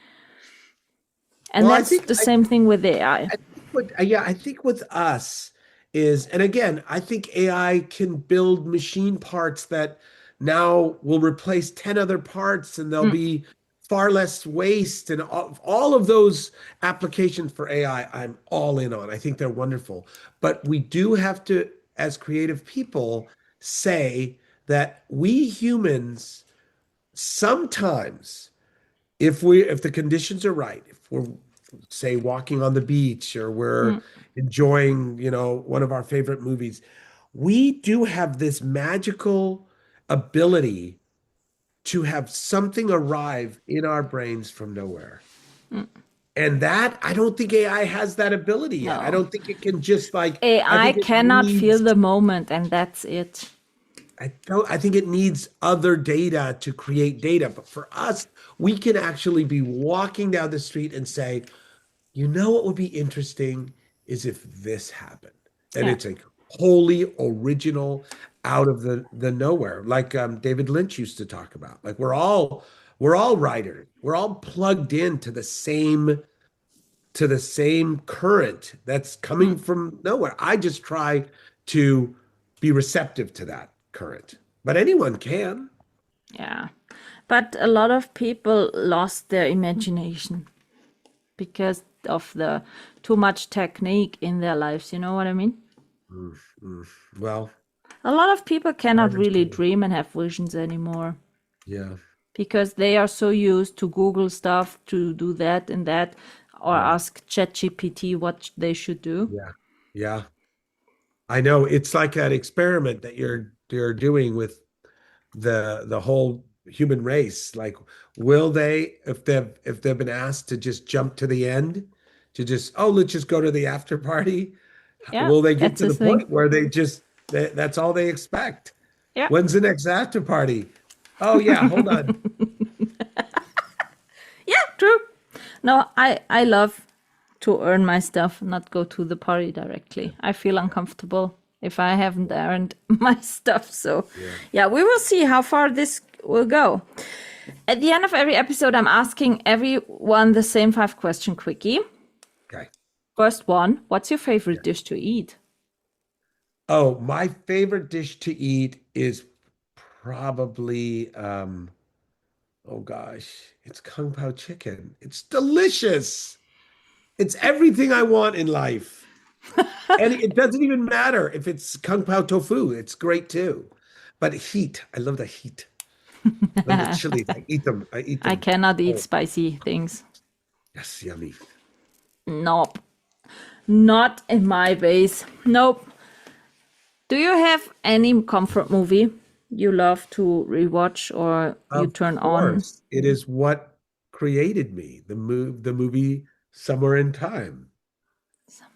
Speaker 3: And
Speaker 4: Well,
Speaker 3: that's the same thing with AI.
Speaker 4: I think I think with us is, and again, I think AI can build machine parts that now will replace 10 other parts and there'll be far less waste and all of those applications for AI, I'm all in on. I think they're wonderful. But we do have to, as creative people, say that we humans sometimes, if the conditions are right, if we're say walking on the beach or we're enjoying, one of our favorite movies, we do have this magical ability to have something arrive in our brains from nowhere. And that, I don't think AI has that ability yet. I
Speaker 3: No.
Speaker 4: don't think it can just I
Speaker 3: AI
Speaker 4: think it
Speaker 3: cannot feel
Speaker 4: needs
Speaker 3: the moment, and that's it.
Speaker 4: I think it needs other data to create data. But for us, we can actually be walking down the street and say, what would be interesting is if this happened. And
Speaker 3: Yeah.
Speaker 4: it's a wholly original out of the nowhere, like David Lynch used to talk about. Like we're all writers. We're all plugged into the same current that's coming from nowhere. I just try to be receptive to that current. But anyone can.
Speaker 3: Yeah. But a lot of people lost their imagination because of the too much technique in their lives. You know what I mean?
Speaker 4: Mm, mm. Well,
Speaker 3: A lot of people
Speaker 4: I
Speaker 3: cannot really
Speaker 4: understand.
Speaker 3: dream and have visions anymore
Speaker 4: Yeah,
Speaker 3: because they are so used to Google stuff to do that and that, or
Speaker 4: yeah,
Speaker 3: ask ChatGPT what they should do.
Speaker 4: yeah, yeah. I know it's like that experiment that you're doing with the whole human race. Like, will they, if they've been asked to just jump to the end, to just, oh, let's just go to the after party,
Speaker 3: Yeah,
Speaker 4: will they get
Speaker 3: that's
Speaker 4: to
Speaker 3: the
Speaker 4: the
Speaker 3: thing.
Speaker 4: point where that's all they expect?
Speaker 3: Yeah.
Speaker 4: When's the next after party? Oh yeah, hold on.
Speaker 3: Yeah, true. No, I love to earn my stuff, not go to the party directly. I feel uncomfortable if I haven't earned my stuff. So,
Speaker 4: Yeah.
Speaker 3: yeah, we will see how far this will go. At the end of every episode, I'm asking everyone the same 5-question quickie.
Speaker 4: Okay.
Speaker 3: First one, what's your
Speaker 4: Yeah.
Speaker 3: favorite dish to eat?
Speaker 4: Oh, my favorite dish to eat is probably oh gosh, it's Kung Pao chicken. It's delicious. It's everything I want in life. And it doesn't even matter if it's Kung Pao tofu. It's great too. But heat, I love the heat. I love the chilies. I eat them. I eat
Speaker 3: I
Speaker 4: them.
Speaker 3: cannot eat
Speaker 4: Oh,
Speaker 3: spicy things.
Speaker 4: yes, yummy.
Speaker 3: Nope. Not in my base. Nope. Do you have any comfort movie you love to rewatch or you
Speaker 4: Of
Speaker 3: turn on?
Speaker 4: course, it is what created me, the movie Somewhere in Time.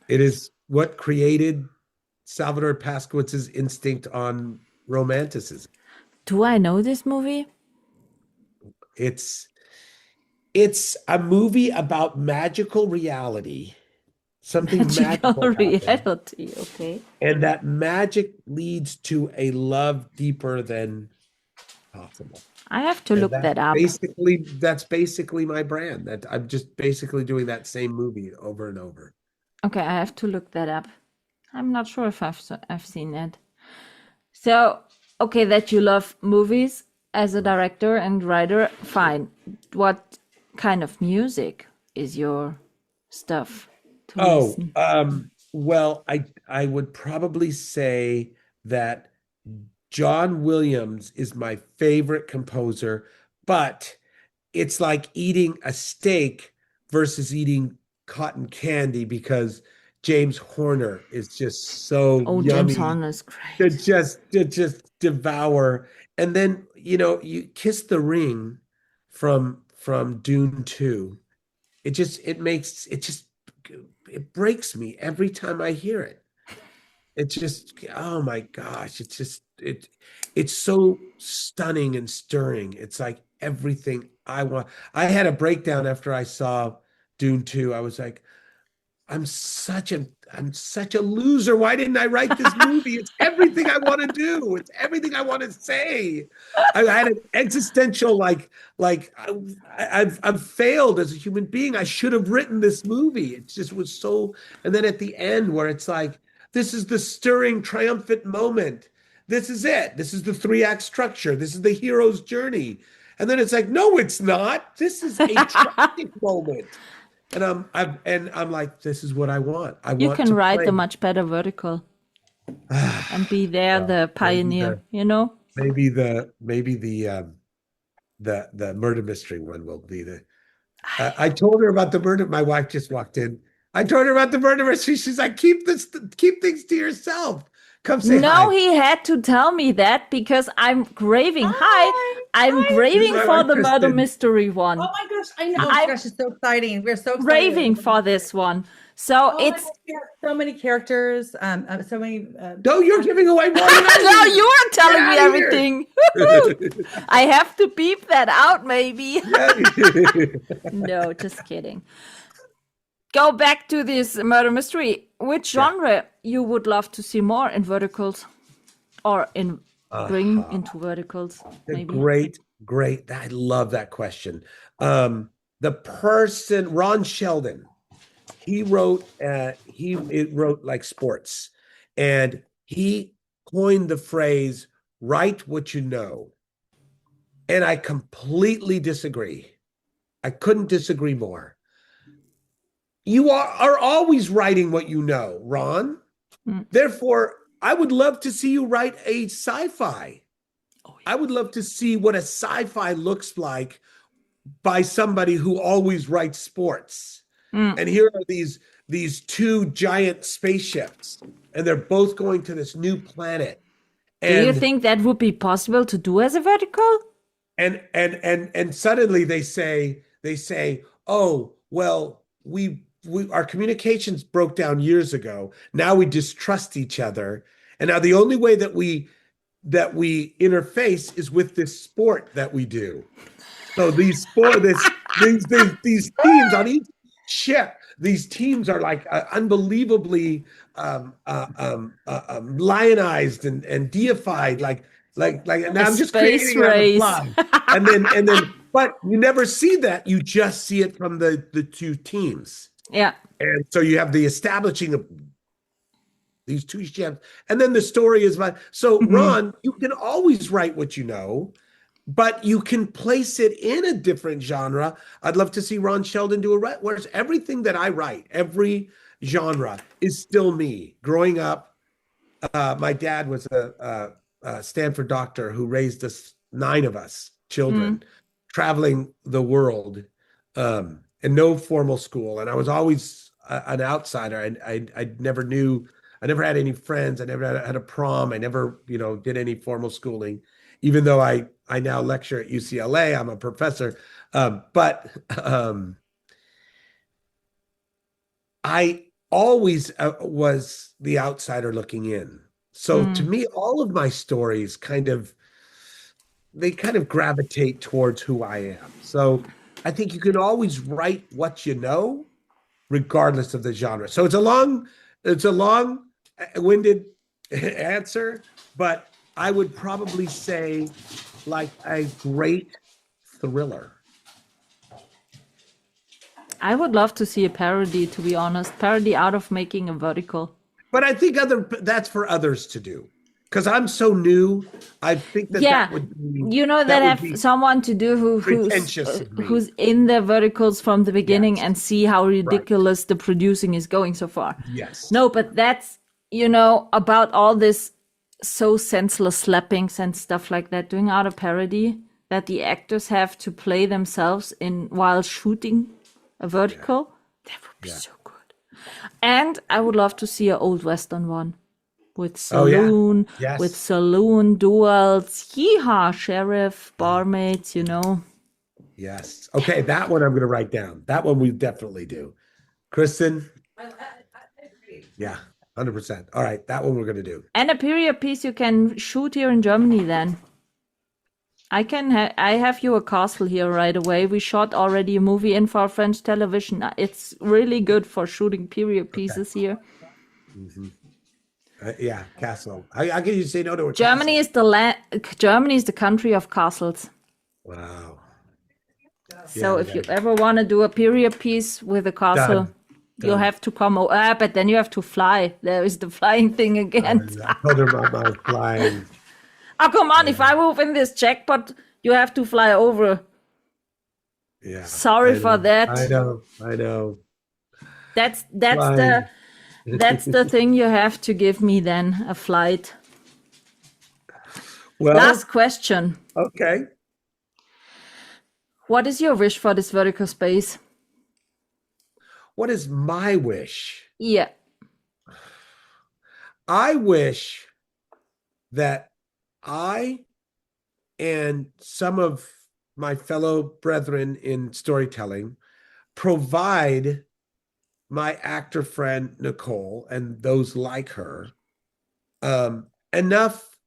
Speaker 4: It is what created Salvador Paskowitz's instinct on romanticism.
Speaker 3: Do I know this movie?
Speaker 4: It's it's a movie about magical reality Something
Speaker 3: Magical
Speaker 4: magical happens.
Speaker 3: reality. Okay.
Speaker 4: And that magic leads to a love deeper than possible.
Speaker 3: I have to
Speaker 4: And
Speaker 3: look that up.
Speaker 4: that's basically my brand. That I'm just basically doing that same movie over and over.
Speaker 3: Okay, I have to look that up. I'm not sure if I've seen it. So, okay, that you love movies as a director and writer, fine. What kind of music is your stuff to listen?
Speaker 4: Well, I would probably say that John Williams is my favorite composer, but it's like eating a steak versus eating cotton candy because James Horner is just so
Speaker 3: Oh, James
Speaker 4: yummy
Speaker 3: Horner is
Speaker 4: to
Speaker 3: great.
Speaker 4: just devour. And then, you Kiss the Ring from Dune 2. It breaks me every time I hear it. It just, oh my gosh, it's so stunning and stirring. It's like everything I want. I had a breakdown after I saw Dune 2. I was like, I'm such a loser. Why didn't I write this movie? It's everything I want to do. It's everything I want to say. I had an existential I've failed as a human being. I should have written this movie. It just was so. And then at the end, where it's like, this is the stirring, triumphant moment. This is it. This is the 3-act structure. This is the hero's journey. And then it's like, no, it's not. This is a tragic moment. And I'm like, this is what I want.
Speaker 3: You
Speaker 4: want
Speaker 3: can
Speaker 4: to
Speaker 3: write
Speaker 4: play.
Speaker 3: the much better vertical and be there, the pioneer,
Speaker 4: Maybe the murder mystery one will be the. I told her about the murder. My wife just walked in. I told her about the murder mystery. She's like, keep things to yourself. Come say
Speaker 3: No,
Speaker 4: hi.
Speaker 3: he had to tell me that because I'm craving. I'm craving
Speaker 4: My
Speaker 3: for
Speaker 4: wife
Speaker 3: the murder
Speaker 4: Kristen.
Speaker 3: mystery one.
Speaker 5: Oh my gosh, I know. Oh my gosh, it's so exciting. We're so excited.
Speaker 3: Craving for this one. So
Speaker 5: Oh
Speaker 3: it's
Speaker 5: my gosh, we have so many characters, so many.
Speaker 4: No, you're giving away more than I
Speaker 3: no,
Speaker 4: do.
Speaker 3: you are telling me
Speaker 4: Get out of here.
Speaker 3: everything. I have to beep that out, maybe. No, just kidding. Go back to this murder mystery. Which genre you would love to see more in verticals, or bring into verticals? Maybe.
Speaker 4: Great. I love that question. The person, Ron Sheldon, he wrote like sports, and he coined the phrase "write what you know," and I completely disagree. I couldn't disagree more. You are always writing what you know, Ron. Therefore, I would love to see you write a sci-fi. I would love to see what a sci-fi looks like by somebody who always writes sports. And here are these two giant spaceships, and they're both going to this new planet.
Speaker 3: Do you think that would be possible to do as a vertical?
Speaker 4: And suddenly they say, oh, well, our communications broke down years ago. Now we distrust each other. And now the only way that we interface is with this sport that we do. So these teams on each ship, these teams are like unbelievably lionized and deified, like now I'm just
Speaker 3: space
Speaker 4: creating
Speaker 3: race.
Speaker 4: and then but you never see that. You just see it from the two teams.
Speaker 3: Yeah.
Speaker 4: And so you have the establishing of these two ships, and then the story is about. So Ron, you can always write what you know, but you can place it in a different genre. I'd love to see Ron Sheldon do whereas everything that I write, every genre is still me. Growing up, my dad was a Stanford doctor who raised us 9 of us children, traveling the world, and no formal school. And I was always an outsider. I never had any friends. I never had a prom. I never, did any formal schooling, even though I now lecture at UCLA. I'm a professor. But I always was the outsider looking in. So to me, all of my stories kind of gravitate towards who I am. So I think you can always write what you know, regardless of the genre. So it's a long-winded answer, but I would probably say like a great thriller.
Speaker 3: I would love to see a parody, to be honest. Parody out of making a vertical.
Speaker 4: But I think that's for others to do. Because I'm so new, I think that would be,
Speaker 3: that have someone to do who's in the verticals from the beginning and see how ridiculous the producing is going so far.
Speaker 4: Yes.
Speaker 3: No, but that's, about all this so senseless slappings and stuff like that, doing out a parody that the actors have to play themselves in while shooting a vertical. That would be so good. And I would love to see an old Western one. With saloon, with saloon duels, yeehaw, sheriff, barmaids,
Speaker 4: Yes. Okay, that one I'm going to write down. That one we definitely do. Kristen? I agree. Yeah, 100%. All right, that one we're going to do.
Speaker 3: And a period piece you can shoot here in Germany then. I have you a castle here right away. We shot already a movie in for French television. It's really good for shooting period pieces here.
Speaker 4: Mm-hmm. Castle. I can you say no to a
Speaker 3: Germany
Speaker 4: castle.
Speaker 3: Germany is the country of castles.
Speaker 4: Wow.
Speaker 3: So if you ever want to do a period piece with a castle, you'll have to come. But then you have to fly. There is the flying thing again.
Speaker 4: I told her about flying.
Speaker 3: Oh, come on. If I move in this jackpot, you have to fly over.
Speaker 4: Yeah.
Speaker 3: Sorry for that.
Speaker 4: I know.
Speaker 3: That's That's the thing you have to give me then, a flight.
Speaker 4: Well,
Speaker 3: last question.
Speaker 4: Okay.
Speaker 3: What is your wish for this vertical space?
Speaker 4: What is my wish?
Speaker 3: Yeah.
Speaker 4: I wish that I and some of my fellow brethren in storytelling provide my actor friend Nicole and those like her enough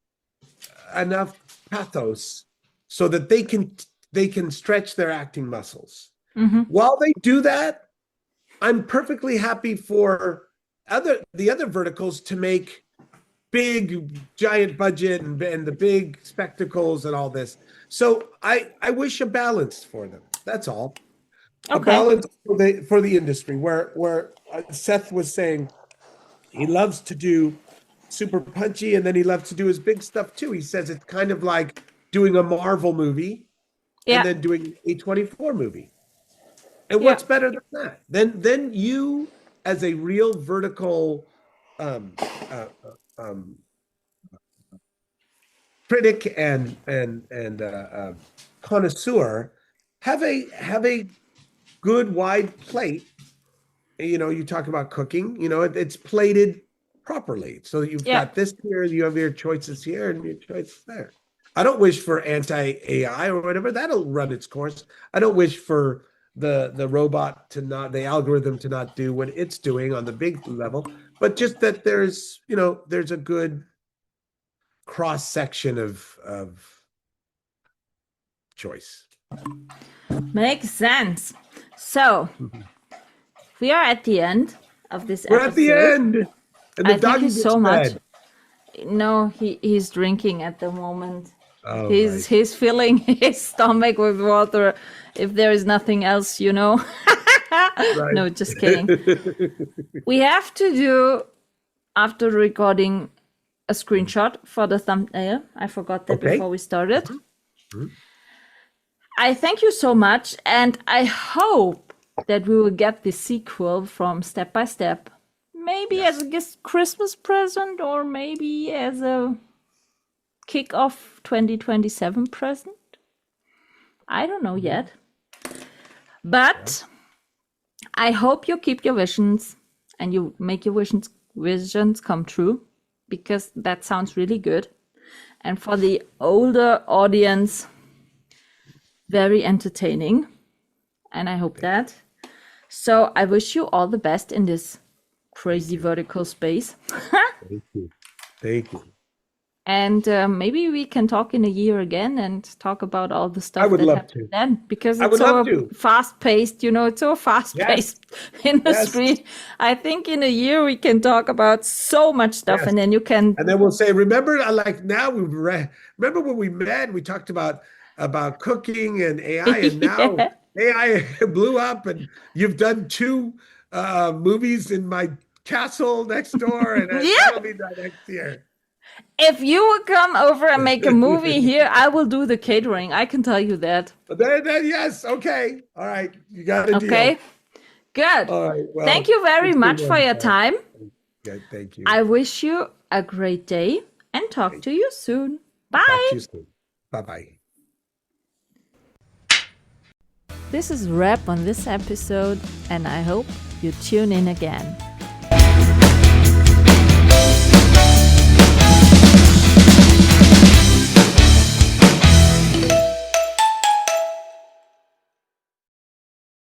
Speaker 4: pathos so that they can stretch their acting muscles. Mm-hmm. While they do that, I'm perfectly happy for the other verticals to make big giant budget and the big spectacles and all this. So I wish a balance for them. That's all. Okay. A balance for the industry where Seth was saying he loves to do Super Punchy and then he loves to do his big stuff too. He says it's kind of like doing a Marvel movie and then doing a A24 movie. And what's better than that? Then you, as a real vertical critic and connoisseur, have a good wide plate. You talk about cooking. It's plated properly, so that you've got this here, you have your choices here, and your choices there. I don't wish for anti-AI or whatever. That'll run its course. I don't wish for the robot the algorithm to not do what it's doing on the big level, but just that there's a good cross section of choice.
Speaker 3: Makes sense. So we are at the end of this episode.
Speaker 4: We're at the end. And the
Speaker 3: thank you so much. No, he's drinking at the moment. Oh, he's filling his stomach with water. If there is nothing else, Right. No, just kidding. We have to do, after recording, a screenshot for the thumbnail. I forgot that before we started. Mm-hmm. I thank you so much, and I hope that we will get the sequel from Step by Step. Maybe as a Christmas present, or maybe as a kick-off 2027 present. I don't know yet. But I hope you keep your visions and you make your visions come true, because that sounds really good. And for the older audience, very entertaining. And I hope that. So I wish you all the best in this crazy vertical space.
Speaker 4: Thank you.
Speaker 3: And maybe we can talk in a year again and talk about all the stuff
Speaker 4: I would
Speaker 3: that
Speaker 4: love
Speaker 3: happened
Speaker 4: to.
Speaker 3: then, because
Speaker 4: I
Speaker 3: it's
Speaker 4: would
Speaker 3: so
Speaker 4: love to.
Speaker 3: fast-paced, it's so fast-paced industry.
Speaker 4: Yes.
Speaker 3: I think in a year we can talk about so much stuff,
Speaker 4: Yes.
Speaker 3: and then you can.
Speaker 4: And then we'll say, remember, like now remember when we met, we talked about cooking and AI, and now AI blew up, and you've done 2 movies in my castle next door, and that'll be done next year.
Speaker 3: If you will come over and make a movie here, I will do the catering. I can tell you that.
Speaker 4: Then yes, okay, all right, you got a deal.
Speaker 3: Okay, good.
Speaker 4: All right. Well,
Speaker 3: thank you very much for your time.
Speaker 4: Yeah, thank you.
Speaker 3: I wish you a great day and talk to you soon. Bye.
Speaker 4: Talk to you soon. Bye-bye.
Speaker 3: This is a wrap on this episode, and I hope you tune in again.